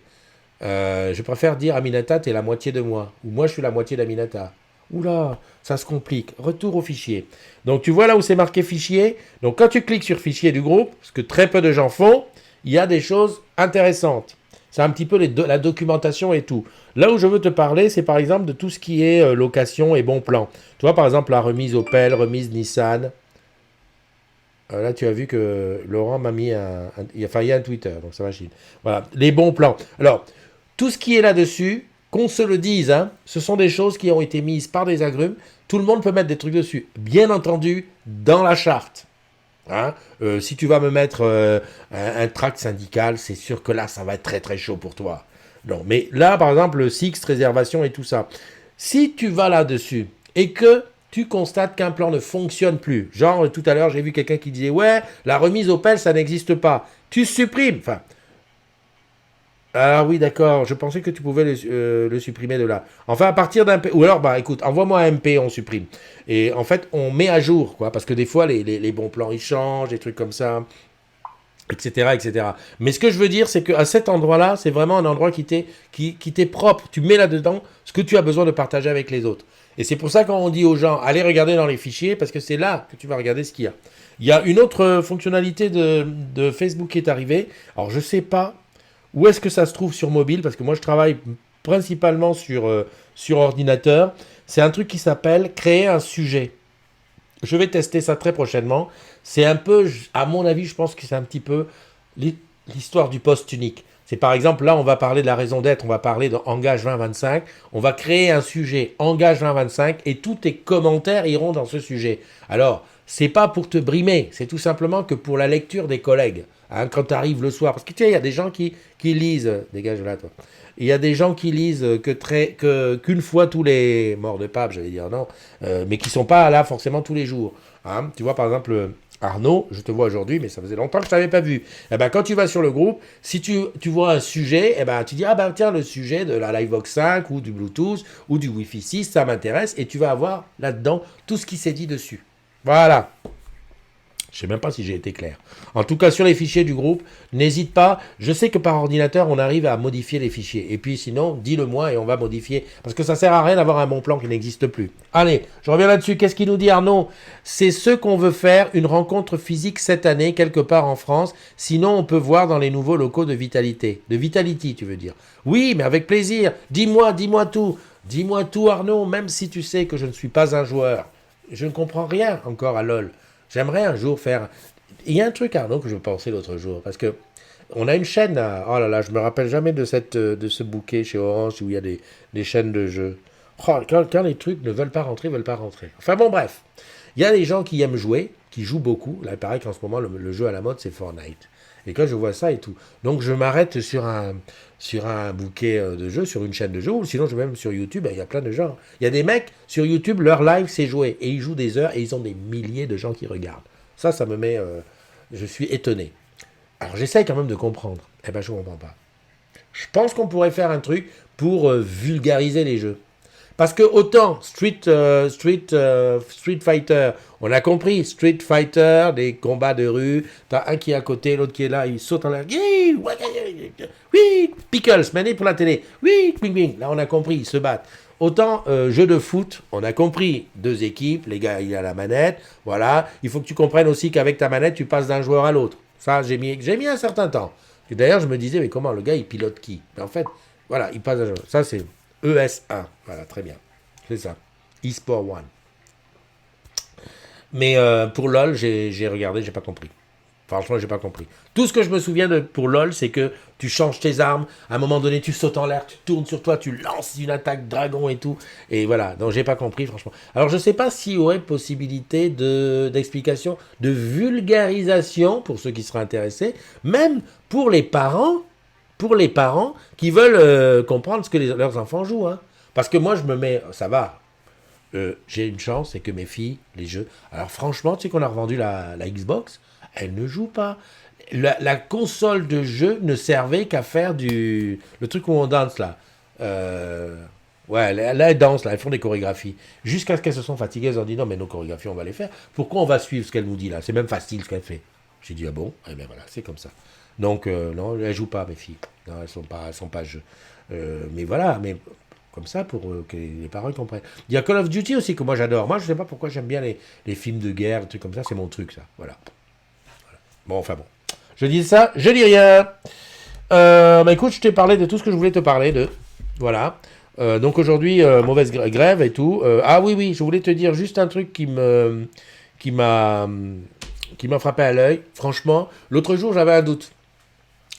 Je préfère dire Aminata, t'es la moitié de moi. Ou moi, je suis la moitié d'Aminata. Oula, ça se complique. Retour au fichier. Donc, tu vois là où c'est marqué fichier. Donc, quand tu cliques sur fichier du groupe, ce que très peu de gens font, il y a des choses intéressantes. C'est un petit peu la documentation et tout. Là où je veux te parler, c'est par exemple de tout ce qui est location et bon plan. Tu vois, par exemple, la remise Opel, remise Nissan. Là, tu as vu que Laurent m'a mis il y a un Twitter, donc ça machine. Voilà, les bons plans. Alors, tout ce qui est là-dessus, qu'on se le dise, hein, ce sont des choses qui ont été mises par des agrumes. Tout le monde peut mettre des trucs dessus. Bien entendu, dans la charte. Hein, si tu vas me mettre un tract syndical, c'est sûr que là, ça va être très très chaud pour toi. Non, mais là, par exemple, le Sixt, réservation et tout ça. Si tu vas là-dessus et que tu constates qu'un plan ne fonctionne plus, genre tout à l'heure, j'ai vu quelqu'un qui disait « Ouais, la remise Opel, ça n'existe pas. » Tu supprimes. Enfin, ah oui, d'accord, je pensais que tu pouvais le supprimer de là. Enfin, à partir d'un... Ou alors, bah écoute, envoie-moi un MP, on supprime. Et en fait, on met à jour, quoi, parce que des fois, les bons plans, ils changent, des trucs comme ça, etc., etc. Mais ce que je veux dire, c'est qu'à cet endroit-là, c'est vraiment un endroit qui t'est propre. Tu mets là-dedans ce que tu as besoin de partager avec les autres. Et c'est pour ça quand on dit aux gens, allez regarder dans les fichiers, parce que c'est là que tu vas regarder ce qu'il y a. Il y a une autre fonctionnalité de Facebook qui est arrivée. Alors, je sais pas où est-ce que ça se trouve sur mobile, parce que moi, je travaille principalement sur ordinateur. C'est un truc qui s'appelle créer un sujet. Je vais tester ça très prochainement. C'est un peu, à mon avis, je pense que c'est un petit peu l'histoire du poste unique. C'est par exemple, là, on va parler de la raison d'être, on va parler d'Engage 2025. On va créer un sujet Engage 2025 et tous tes commentaires iront dans ce sujet. Alors, c'est pas pour te brimer, c'est tout simplement que pour la lecture des collègues. Hein, quand tu arrives le soir, parce que tu sais, il y a des gens qui lisent, dégage là toi, il y a des gens qui lisent qu'une fois tous les morts de pape, j'allais dire non, mais qui sont pas là forcément tous les jours. Hein. Tu vois par exemple Arnaud, je te vois aujourd'hui, mais ça faisait longtemps que je t'avais pas vu. Eh ben, quand tu vas sur le groupe, si tu vois un sujet, eh ben, tu dis ah ben tiens le sujet de la Livebox 5 ou du Bluetooth ou du Wi-Fi 6, ça m'intéresse, et tu vas avoir là-dedans tout ce qui s'est dit dessus. Voilà. Je sais même pas si j'ai été clair. En tout cas, sur les fichiers du groupe, n'hésite pas. Je sais que par ordinateur, on arrive à modifier les fichiers. Et puis sinon, dis-le moi et on va modifier. Parce que ça sert à rien d'avoir un bon plan qui n'existe plus. Allez, je reviens là-dessus. Qu'est-ce qu'il nous dit Arnaud? C'est ce qu'on veut faire, une rencontre physique cette année, quelque part en France. Sinon, on peut voir dans les nouveaux locaux de Vitalité. De Vitality, tu veux dire? Oui, mais avec plaisir. Dis-moi tout. Dis-moi tout Arnaud, même si tu sais que je ne suis pas un joueur. Je ne comprends rien encore à LoL. J'aimerais un jour faire... Il y a un truc, Arnaud, que je pensais l'autre jour, parce que on a une chaîne, oh là là, je me rappelle jamais de ce bouquet chez Orange où il y a des chaînes de jeux. Oh, quand les trucs ne veulent pas rentrer. Enfin bon, bref. Il y a des gens qui aiment jouer, qui jouent beaucoup. Là, il paraît qu'en ce moment, le jeu à la mode, c'est Fortnite. Et quand je vois ça et tout. Donc, je m'arrête sur un bouquet de jeux, sur une chaîne de jeux, ou sinon, je vais même sur YouTube, il y a plein de gens. Il y a des mecs, sur YouTube, leur live, c'est jouer. Et ils jouent des heures et ils ont des milliers de gens qui regardent. Ça me met... je suis étonné. Alors, j'essaye quand même de comprendre. Eh ben, je ne comprends pas. Je pense qu'on pourrait faire un truc pour vulgariser les jeux. Parce que autant Street Fighter, on a compris, Street Fighter, des combats de rue, t'as un qui est à côté, l'autre qui est là, il saute en l'air, oui, Pickles, mené pour la télé, oui, bing bing, là on a compris, ils se battent. Autant jeu de foot, on a compris, 2 équipes, les gars, il y a la manette, voilà, il faut que tu comprennes aussi qu'avec ta manette, tu passes d'un joueur à l'autre. Ça, j'ai mis un certain temps. Et d'ailleurs, je me disais, mais comment, le gars, il pilote qui? Mais en fait, voilà, il passe d'un joueur. Ça, c'est... ES1, voilà, très bien. C'est ça. eSport 1. Mais pour LoL, j'ai regardé, j'ai pas compris. Franchement, j'ai pas compris. Tout ce que je me souviens pour LoL, c'est que tu changes tes armes, à un moment donné, tu sautes en l'air, tu tournes sur toi, tu lances une attaque dragon et tout. Et voilà, donc j'ai pas compris, franchement. Alors, je sais pas s'il y aurait possibilité d'explication, de vulgarisation, pour ceux qui seraient intéressés, même pour les parents qui veulent comprendre ce que leurs enfants jouent. Hein. Parce que moi, je me mets... Ça va. J'ai une chance, c'est que mes filles, les jeux... Alors franchement, tu sais qu'on a revendu la Xbox, elles ne jouent pas. La console de jeu ne servait qu'à faire le truc où on danse, là. Ouais, là, elles dansent, là, elles font des chorégraphies. Jusqu'à ce qu'elles se sont fatiguées, elles ont dit, non, mais nos chorégraphies, on va les faire. Pourquoi on va suivre ce qu'elle nous dit, là? C'est même facile, ce qu'elle fait. J'ai dit, ah bon? Eh bien voilà, c'est comme ça. Donc, non, elles jouent pas, mes filles. Non, elles sont pas jeux. Mais voilà, mais comme ça, pour que les parents comprennent. Il y a Call of Duty aussi, que moi j'adore. Moi, je sais pas pourquoi j'aime bien les films de guerre, des trucs comme ça, c'est mon truc, ça. Voilà. Bon, enfin bon. Je dis ça, je dis rien. Bah écoute, je t'ai parlé de tout ce que je voulais te parler de. Voilà. Donc aujourd'hui, mauvaise grève et tout. Ah oui, je voulais te dire juste un truc qui m'a frappé à l'œil. Franchement, l'autre jour, j'avais un doute.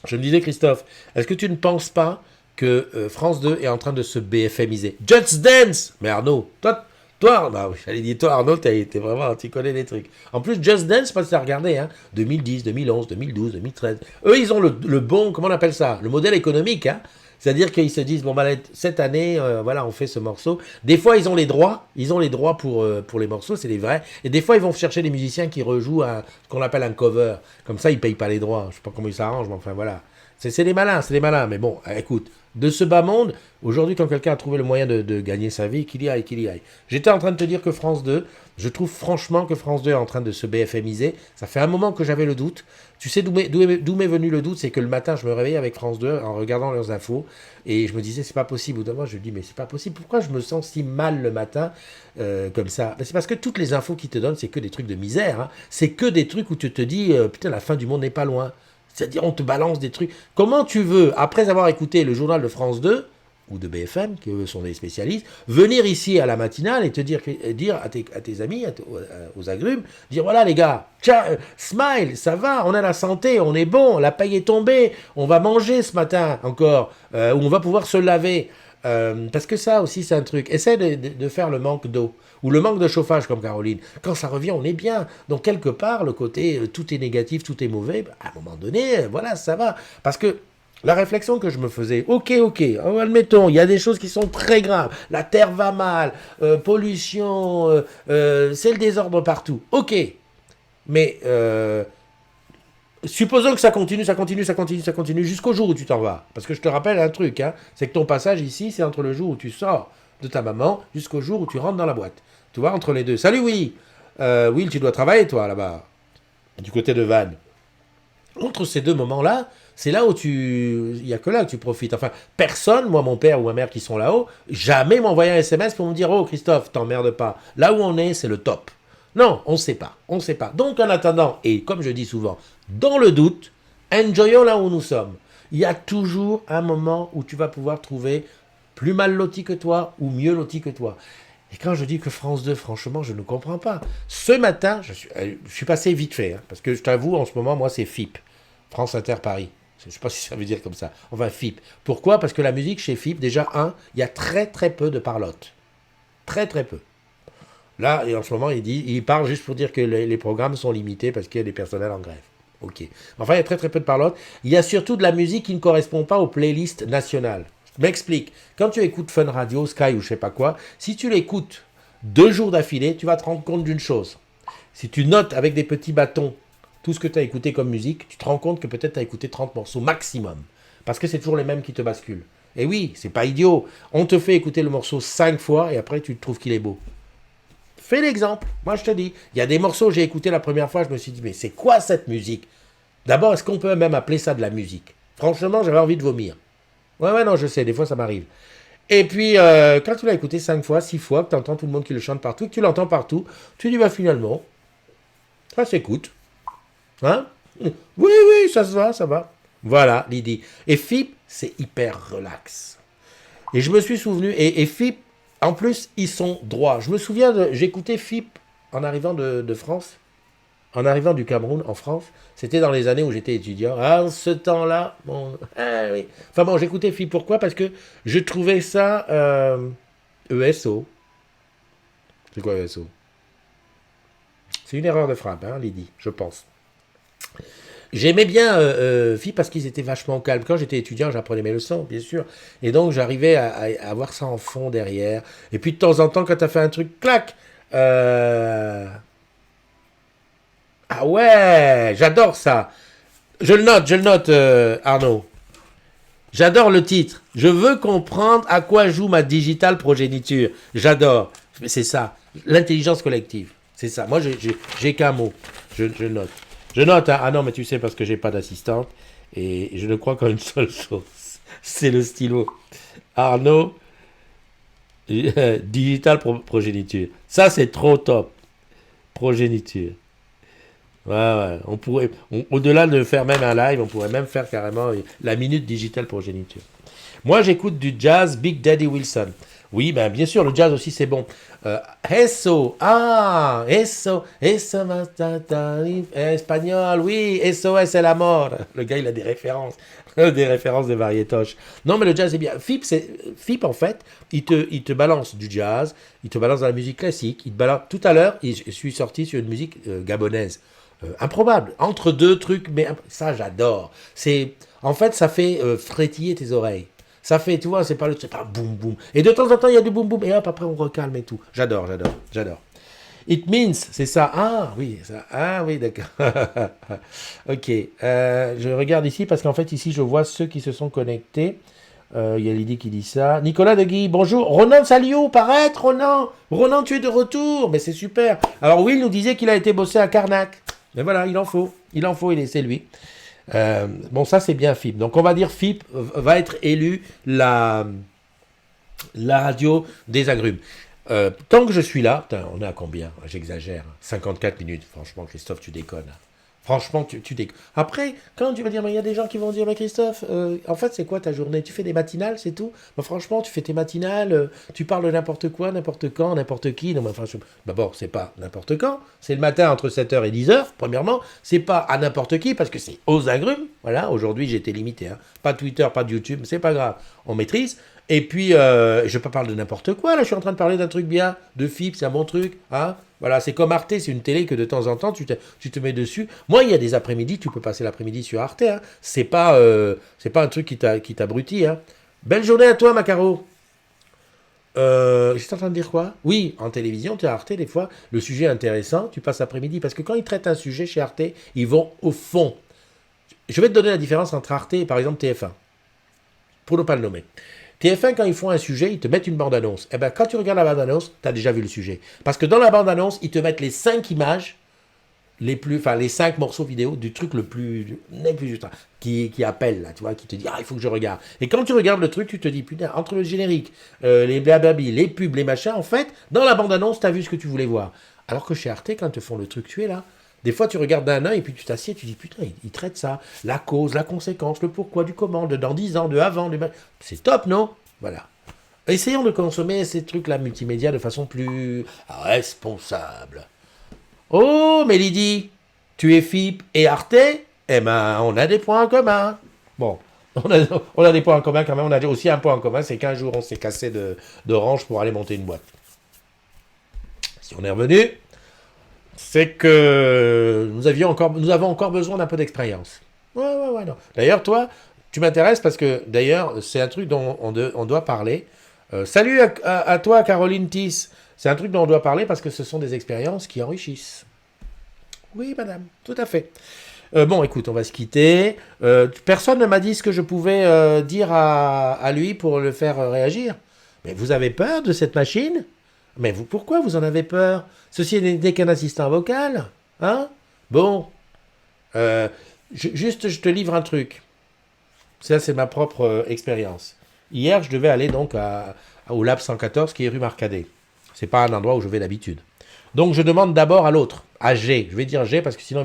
Je me disais, Christophe, est-ce que tu ne penses pas que France 2 est en train de se BFMiser? Just Dance! Mais Arnaud, toi, bah oui, j'allais dire, toi, Arnaud, t'es vraiment, tu connais les trucs. En plus, Just Dance, je sais pas si t'as regardé, hein, 2010, 2011, 2012, 2013. Eux, ils ont le bon, comment on appelle ça? Le modèle économique, hein. C'est-à-dire qu'ils se disent, bon, bah, cette année, voilà, on fait ce morceau. Des fois, ils ont les droits pour les morceaux, c'est les vrais. Et des fois, ils vont chercher des musiciens qui rejouent ce qu'on appelle un cover. Comme ça, ils payent pas les droits. Je sais pas comment ils s'arrangent, mais enfin, voilà. C'est des malins. Mais bon, écoute, de ce bas monde, aujourd'hui, quand quelqu'un a trouvé le moyen de gagner sa vie, qu'il y aille. J'étais en train de te dire que France 2, je trouve franchement que France 2 est en train de se BFMiser. Ça fait un moment que j'avais le doute. Tu sais d'où m'est venu le doute? C'est que le matin, je me réveillais avec France 2 en regardant leurs infos et je me disais, c'est pas possible. Au bout d'un moment, je me dis, mais c'est pas possible. Pourquoi je me sens si mal le matin comme ça? C'est parce que toutes les infos qu'ils te donnent, c'est que des trucs de misère. Hein. C'est que des trucs où tu te dis, putain, la fin du monde n'est pas loin. C'est-à-dire, on te balance des trucs. Comment tu veux, après avoir écouté le journal de France 2, ou de BFM, qui eux sont des spécialistes, venir ici à la matinale et te dire à tes amis, aux agrumes, dire voilà les gars, smile, ça va, on a la santé, on est bon, la paye est tombée, on va manger ce matin encore, ou on va pouvoir se laver. Parce que ça aussi c'est un truc. Essaie de faire le manque d'eau ou le manque de chauffage comme Caroline. Quand ça revient, on est bien. Donc quelque part, le côté tout est négatif, tout est mauvais, à un moment donné, voilà, ça va. Parce que la réflexion que je me faisais, ok, admettons, il y a des choses qui sont très graves. La terre va mal, pollution, c'est le désordre partout. Ok, mais supposons que ça continue jusqu'au jour où tu t'en vas. Parce que je te rappelle un truc, hein, c'est que ton passage ici, c'est entre le jour où tu sors de ta maman jusqu'au jour où tu rentres dans la boîte. Tu vois, entre les deux. Salut Will. Will, tu dois travailler toi là-bas. du côté de Vannes. Entre ces deux moments-là, c'est là où il n'y a que là que tu profites. Enfin, personne, moi, mon père ou ma mère qui sont là-haut, jamais m'envoyer un SMS pour me dire « Oh, Christophe, t'emmerdes pas. » Là où on est, c'est le top. Non, on ne sait pas. On ne sait pas. Donc, en attendant, et comme je dis souvent, dans le doute, enjoyons là où nous sommes. Il y a toujours un moment où tu vas pouvoir trouver plus mal loti que toi ou mieux loti que toi. Et quand je dis que France 2, franchement, je ne comprends pas. Ce matin, je suis passé vite fait, hein, parce que je t'avoue, en ce moment, moi, c'est FIP, France Inter Paris. Je ne sais pas si ça veut dire comme ça. Enfin, FIP. Pourquoi? Parce que la musique chez FIP, déjà, il y a très très peu de parlotte. Très très peu. Là, et en ce moment, il parle juste pour dire que les programmes sont limités parce qu'il y a des personnels en grève. Ok. Enfin, il y a très très peu de parlotte. Il y a surtout de la musique qui ne correspond pas aux playlists nationales. Je m'explique. Quand tu écoutes Fun Radio, Sky ou je sais pas quoi, si tu l'écoutes 2 jours d'affilée, tu vas te rendre compte d'une chose. Si tu notes avec des petits bâtons tout ce que tu as écouté comme musique, tu te rends compte que peut-être tu as écouté 30 morceaux maximum. Parce que c'est toujours les mêmes qui te basculent. Et oui, c'est pas idiot. On te fait écouter le morceau 5 fois et après tu trouves qu'il est beau. Fais l'exemple. Moi, je te dis, il y a des morceaux que j'ai écoutés la première fois, je me suis dit, mais c'est quoi cette musique? D'abord, est-ce qu'on peut même appeler ça de la musique? Franchement, j'avais envie de vomir. Ouais, non, je sais, des fois, ça m'arrive. Et puis, quand tu l'as écouté 5 fois, 6 fois, que tu entends tout le monde qui le chante partout, que tu l'entends partout, tu dis, bah finalement, ça s'écoute. Hein? Oui, ça se va, ça va. Voilà, Lydie. Et FIP, c'est hyper relax. Et je me suis souvenu, et FIP, en plus, ils sont droits. Je me souviens, j'écoutais FIP en arrivant de France, en arrivant du Cameroun en France. C'était dans les années où j'étais étudiant. Ah, ce temps-là, bon, oui. Enfin bon, j'écoutais FIP. Pourquoi? Parce que je trouvais ça ESO. C'est quoi ESO? C'est une erreur de frappe, hein, Lydie, je pense. J'aimais bien FIP parce qu'ils étaient vachement calmes. Quand j'étais étudiant, j'apprenais mes leçons, bien sûr. Et donc, j'arrivais à avoir ça en fond derrière. Et puis, de temps en temps, quand tu as fait un truc, clac. Ah ouais, j'adore ça. Je le note, Arnaud. J'adore le titre. Je veux comprendre à quoi joue ma digitale progéniture. J'adore. Mais c'est ça, l'intelligence collective. C'est ça. Moi, j'ai qu'un mot. Je note. Je note, hein. Ah non, mais tu sais, parce que j'ai pas d'assistante. Et je ne crois qu'à une seule chose. C'est le stylo. Arnaud, digital progéniture. Ça, c'est trop top. Progéniture. Ouais. On pourrait, au-delà de faire même un live, on pourrait même faire carrément la minute digitale progéniture. Moi, j'écoute du jazz Big Daddy Wilson. Oui, ben bien sûr, le jazz aussi, c'est bon. Eso, espagnol, oui, SOS c'est la mort. Le gars, il a des références de variétoches. Non, mais le jazz est bien. FIP en fait, il te balance du jazz, il te balance dans la musique classique, il te balance. Tout à l'heure, je suis sorti sur une musique gabonaise. Improbable, entre deux trucs, mais ça, j'adore. En fait, ça fait frétiller tes oreilles. Ça fait, tu vois, c'est pas boum boum. Et de temps en temps, il y a du boum boum. Et hop, après, on recalme et tout. J'adore. It means, c'est ça. Ah oui, d'accord. Ok. Je regarde ici parce qu'en fait, ici, je vois ceux qui se sont connectés. Il y a Lydie qui dit ça. Nicolas de Guy, bonjour. Ronan Saliou, paraître, Ronan. Ronan, tu es de retour. Mais c'est super. Alors, Will nous disait qu'il a été bossé à Carnac. Mais voilà, il en faut, c'est lui. Bon, ça c'est bien FIP. Donc on va dire FIP va être élu la radio des agrumes. Tant que je suis là, putain, on est à combien? J'exagère. 54 minutes. Franchement, Christophe, tu déconnes. Franchement, tu déconnes. Après, quand tu vas dire, mais il y a des gens qui vont dire, mais Christophe, en fait, c'est quoi ta journée? Tu fais des matinales, c'est tout? Bah, franchement, tu fais tes matinales, tu parles de n'importe quoi, n'importe quand, n'importe qui. Non, mais enfin, d'abord, c'est pas n'importe quand. C'est le matin entre 7h et 10h, premièrement. C'est pas à n'importe qui, parce que c'est aux agrumes. Voilà, aujourd'hui, j'ai été limité. Hein. Pas de Twitter, pas de YouTube, c'est pas grave. On maîtrise. Et puis, je peux parler de n'importe quoi. Là, je suis en train de parler d'un truc bien, de FIP, c'est un bon truc. Hein. Voilà, c'est comme Arte, c'est une télé que de temps en temps, tu te mets dessus. Moi, il y a des après-midi, tu peux passer l'après-midi sur Arte. Hein. C'est pas un truc qui t'abrutit. Hein. Belle journée à toi, Macaro. J'étais en train de dire quoi? Oui, en télévision, tu as Arte, des fois, le sujet est intéressant, tu passes l'après-midi. Parce que quand ils traitent un sujet chez Arte, ils vont au fond. Je vais te donner la différence entre Arte et, par exemple, TF1. Pour ne pas le nommer. TF1, quand ils font un sujet, ils te mettent une bande-annonce. Eh bien, quand tu regardes la bande-annonce, tu as déjà vu le sujet. Parce que dans la bande-annonce, ils te mettent les 5 images les 5 morceaux vidéo du truc le plus ultra, qui appelle, là, tu vois, qui te dit, ah, il faut que je regarde. Et quand tu regardes le truc, tu te dis, putain, entre le générique, les blablabli, les pubs, les machins, en fait, dans la bande-annonce, t'as vu ce que tu voulais voir. Alors que chez Arte, quand ils te font le truc, tu es là. Des fois, tu regardes d'un œil et puis tu t'assieds, tu dis, putain, il traite ça. La cause, la conséquence, le pourquoi, du comment, de dans 10 ans, de avant, c'est top, non? Voilà. Essayons de consommer ces trucs-là multimédia de façon plus responsable. Oh, mais Lydie, tu es FIP et Arte? Eh ben, on a des points en commun. Bon, on a des points en commun quand même. On a aussi un point en commun, c'est qu'un jour, on s'est cassé d'orange pour aller monter une boîte. Si on est revenu, c'est que nous avons encore besoin d'un peu d'expérience. Ouais, non. D'ailleurs, toi, tu m'intéresses parce que, d'ailleurs, c'est un truc dont on doit parler. Salut à toi, Caroline Tiss. C'est un truc dont on doit parler parce que ce sont des expériences qui enrichissent. Oui, madame, tout à fait. Bon, écoute, on va se quitter. Personne ne m'a dit ce que je pouvais dire à lui pour le faire réagir. Mais vous avez peur de cette machine? Mais pourquoi vous en avez peur? Ceci n'est qu'un assistant vocal. Hein? Bon. Je te livre un truc. Ça, c'est ma propre expérience. Hier, je devais aller donc au Lab 114, qui est rue Marcadet. C'est pas un endroit où je vais d'habitude. Donc, je demande d'abord à l'autre, à G. Je vais dire G parce que sinon,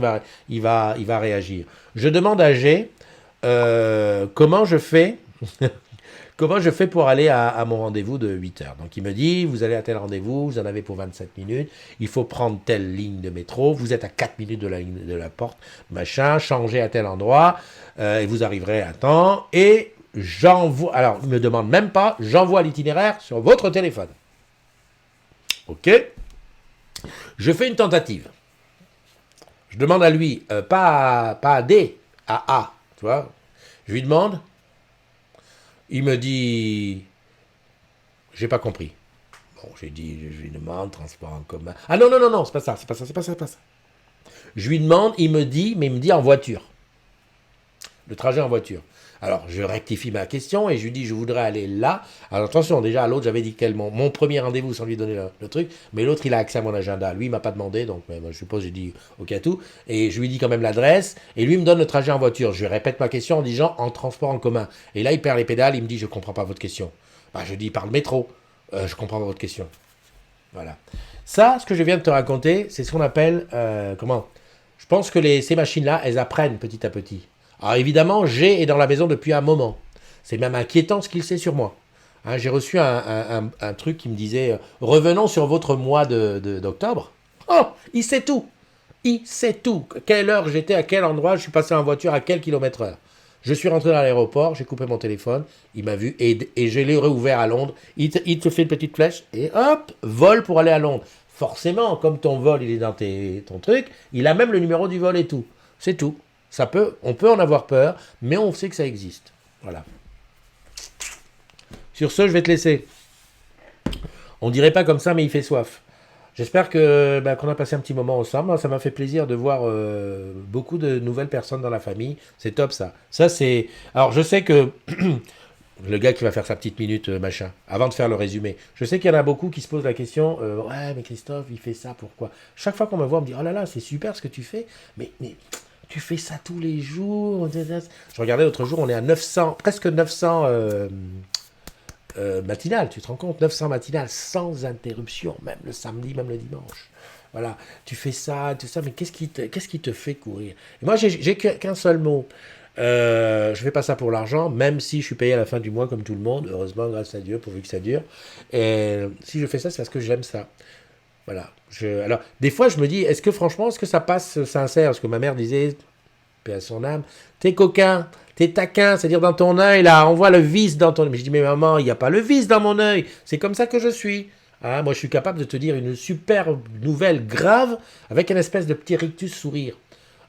il va réagir. Je demande à G comment je fais pour aller à mon rendez-vous de 8h. Donc, il me dit, vous allez à tel rendez-vous, vous en avez pour 27 minutes, il faut prendre telle ligne de métro, vous êtes à 4 minutes de la porte, machin, changez à tel endroit, et vous arriverez à temps, et j'envoie, alors, il ne me demande même pas, j'envoie l'itinéraire sur votre téléphone. Ok? Je fais une tentative. Je demande à lui, pas à D, à A, tu vois? Je lui demande, il me dit, j'ai pas compris. Bon, je lui demande, transport en commun. Ah non, c'est pas ça. Je lui demande, il me dit en voiture. Le trajet en voiture. Alors, je rectifie ma question et je lui dis, je voudrais aller là. Alors, attention, déjà, à l'autre, j'avais dit mon premier rendez-vous sans lui donner le truc. Mais l'autre, il a accès à mon agenda. Lui, il m'a pas demandé, donc moi, je suppose, j'ai dit OK à tout. Et je lui dis quand même l'adresse. Et lui, il me donne le trajet en voiture. Je lui répète ma question en disant en transport en commun. Et là, il perd les pédales. Il me dit, je comprends pas votre question. Bah, je dis, par le métro. Je comprends pas votre question. Voilà. Ça, ce que je viens de te raconter, c'est ce qu'on appelle, Je pense que ces machines-là, elles apprennent petit à petit. Alors évidemment, G est dans la maison depuis un moment. C'est même inquiétant ce qu'il sait sur moi. Hein, j'ai reçu un truc qui me disait revenons sur votre mois d'octobre. Oh, il sait tout. Il sait tout. Quelle heure j'étais, à quel endroit, je suis passé en voiture, à quel kilomètre-heure. Je suis rentré dans l'aéroport, j'ai coupé mon téléphone, il m'a vu et je l'ai réouvert à Londres. Il te fait une petite flèche et hop, vol pour aller à Londres. Forcément, comme ton vol il est dans ton truc, il a même le numéro du vol et tout. C'est tout. On peut en avoir peur, mais on sait que ça existe. Voilà. Sur ce, je vais te laisser. On dirait pas comme ça, mais il fait soif. J'espère qu'on a passé un petit moment ensemble. Ça m'a fait plaisir de voir beaucoup de nouvelles personnes dans la famille. C'est top, ça. Ça, c'est... Alors, je sais que... le gars qui va faire sa petite minute, machin, avant de faire le résumé. Je sais qu'il y en a beaucoup qui se posent la question, ouais, mais Christophe, il fait ça, pourquoi? Chaque fois qu'on me voit, on me dit, oh là là, c'est super ce que tu fais, mais tu fais ça tous les jours. Je regardais l'autre jour, on est à 900, presque 900 matinales, tu te rends compte? 900 matinales, sans interruption, même le samedi, même le dimanche. Voilà, tu fais ça, tout ça, mais qu'est-ce qui te fait courir? Et moi, j'ai qu'un seul mot. Je fais pas ça pour l'argent, même si je suis payé à la fin du mois comme tout le monde, heureusement, grâce à Dieu, pourvu que ça dure. Et si je fais ça, c'est parce que j'aime ça. Voilà. Alors, des fois, je me dis, est-ce que ça passe sincère? Parce que ma mère disait, paix à son âme, t'es coquin, t'es taquin, c'est-à-dire dans ton œil, là, on voit le vice dans ton œil. Mais je dis, mais maman, il n'y a pas le vice dans mon œil, c'est comme ça que je suis. Hein, moi, je suis capable de te dire une super nouvelle grave avec une espèce de petit rictus sourire.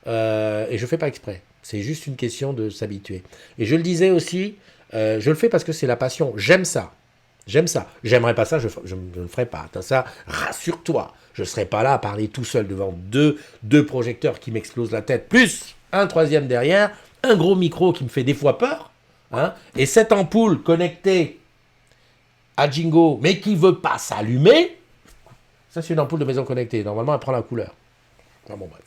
Et je fais pas exprès. C'est juste une question de s'habituer. Et je le disais aussi, je le fais parce que c'est la passion. J'aime ça. J'aimerais pas ça, je ne le ferais pas. Ça, rassure-toi. Je ne serais pas là à parler tout seul devant deux projecteurs qui m'explosent la tête, plus un troisième derrière, un gros micro qui me fait des fois peur, hein, et cette ampoule connectée à Jingo, mais qui ne veut pas s'allumer. Ça, c'est une ampoule de maison connectée. Normalement, elle prend la couleur. Enfin, bon, bref.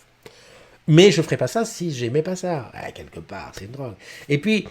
Mais je ferais pas ça si j'aimais pas ça. Ah, quelque part, c'est une drogue. Et puis,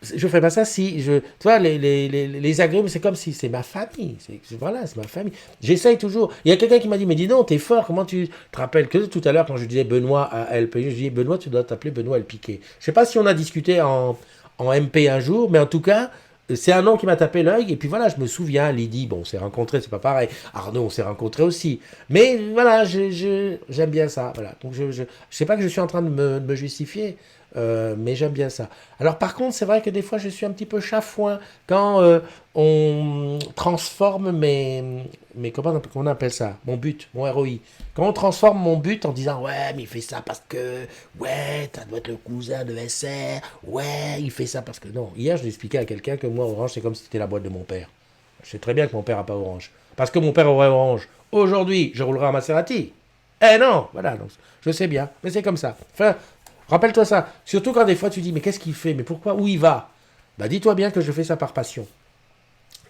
je ferais pas ça si je... Tu vois, les agrumes, c'est comme si c'est ma famille. Voilà, c'est ma famille. J'essaye toujours. Il y a quelqu'un qui m'a dit, mais dis donc, t'es fort, comment tu te rappelles que tout à l'heure, quand je disais Benoît à LP, je disais, Benoît, tu dois t'appeler Benoît El Piqué. Je sais pas si on a discuté en MP un jour, mais en tout cas, c'est un nom qui m'a tapé l'œil. Et puis voilà, je me souviens, Lydie, bon, on s'est rencontrés, c'est pas pareil. Arnaud, on s'est rencontrés aussi. Mais voilà, j'aime bien ça. Voilà. Donc je sais pas que je suis en train de me justifier. Mais j'aime bien ça. Alors par contre, c'est vrai que des fois, je suis un petit peu chafouin quand on transforme comment on appelle ça? Mon but, mon ROI. Quand on transforme mon but en disant ouais, mais il fait ça parce que ouais, ça doit être le cousin de SR. Ouais, il fait ça parce que non. Hier, je l'expliquais à quelqu'un que moi, Orange, c'est comme si c'était la boîte de mon père. Je sais très bien que mon père n'a pas Orange. Parce que mon père aurait Orange. Aujourd'hui, je roulerai en Maserati. Eh non, voilà, donc, je sais bien, mais c'est comme ça. Enfin, rappelle-toi ça. Surtout quand des fois tu dis, mais qu'est-ce qu'il fait? Mais pourquoi? Où il va? Bah dis-toi bien que je fais ça par passion.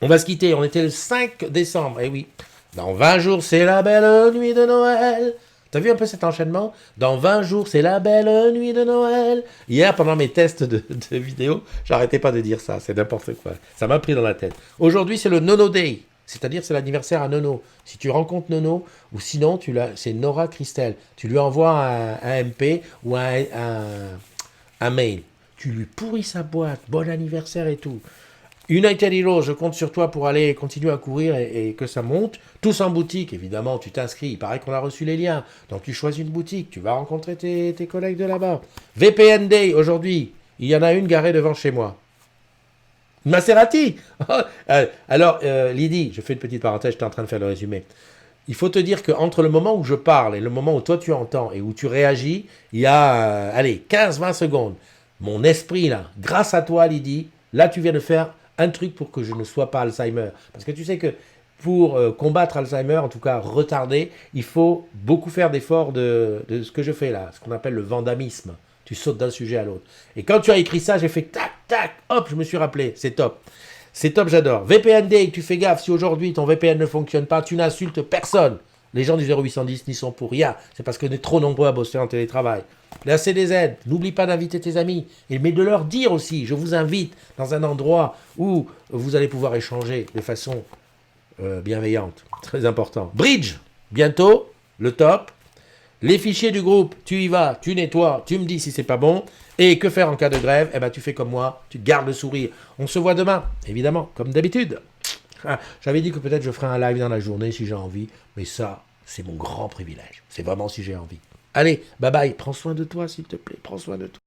On va se quitter, on était le 5 décembre, eh oui. Dans 20 jours, c'est la belle nuit de Noël. T'as vu un peu cet enchaînement? Dans 20 jours, c'est la belle nuit de Noël. Hier, pendant mes tests de vidéo, j'arrêtais pas de dire ça, c'est n'importe quoi. Ça m'a pris dans la tête. Aujourd'hui, c'est le Nono Day. C'est-à-dire, c'est l'anniversaire à Nono. Si tu rencontres Nono, ou sinon, c'est Nora Christelle. Tu lui envoies un MP ou un mail. Tu lui pourris sa boîte. Bon anniversaire et tout. United Heroes, je compte sur toi pour aller continuer à courir et que ça monte. Tous en boutique, évidemment, tu t'inscris. Il paraît qu'on a reçu les liens. Donc, tu choisis une boutique. Tu vas rencontrer tes collègues de là-bas. VPN Day, aujourd'hui. Il y en a une garée devant chez moi. Maserati. Alors, Lydie, je fais une petite parenthèse, j'étais en train de faire le résumé. Il faut te dire qu'entre le moment où je parle et le moment où toi tu entends et où tu réagis, il y a, 15-20 secondes. Mon esprit, là, grâce à toi, Lydie, là, tu viens de faire un truc pour que je ne sois pas Alzheimer. Parce que tu sais que pour combattre Alzheimer, en tout cas retarder, il faut beaucoup faire d'efforts de ce que je fais là, ce qu'on appelle le vandamisme. Tu sautes d'un sujet à l'autre. Et quand tu as écrit ça, j'ai fait tac, tac, hop, je me suis rappelé. C'est top. C'est top, j'adore. VPN Day, tu fais gaffe, si aujourd'hui ton VPN ne fonctionne pas, tu n'insultes personne. Les gens du 0810 n'y sont pour rien. C'est parce qu'on est trop nombreux à bosser en télétravail. La CDZ, n'oublie pas d'inviter tes amis. Mais de leur dire aussi, je vous invite dans un endroit où vous allez pouvoir échanger de façon bienveillante. Très important. Bridge, bientôt, le top. Les fichiers du groupe, tu y vas, tu nettoies, tu me dis si c'est pas bon. Et que faire en cas de grève? Eh ben, tu fais comme moi, tu gardes le sourire. On se voit demain, évidemment, comme d'habitude. J'avais dit que peut-être je ferai un live dans la journée si j'ai envie, mais ça, c'est mon grand privilège. C'est vraiment si j'ai envie. Allez, bye bye, prends soin de toi s'il te plaît, prends soin de toi.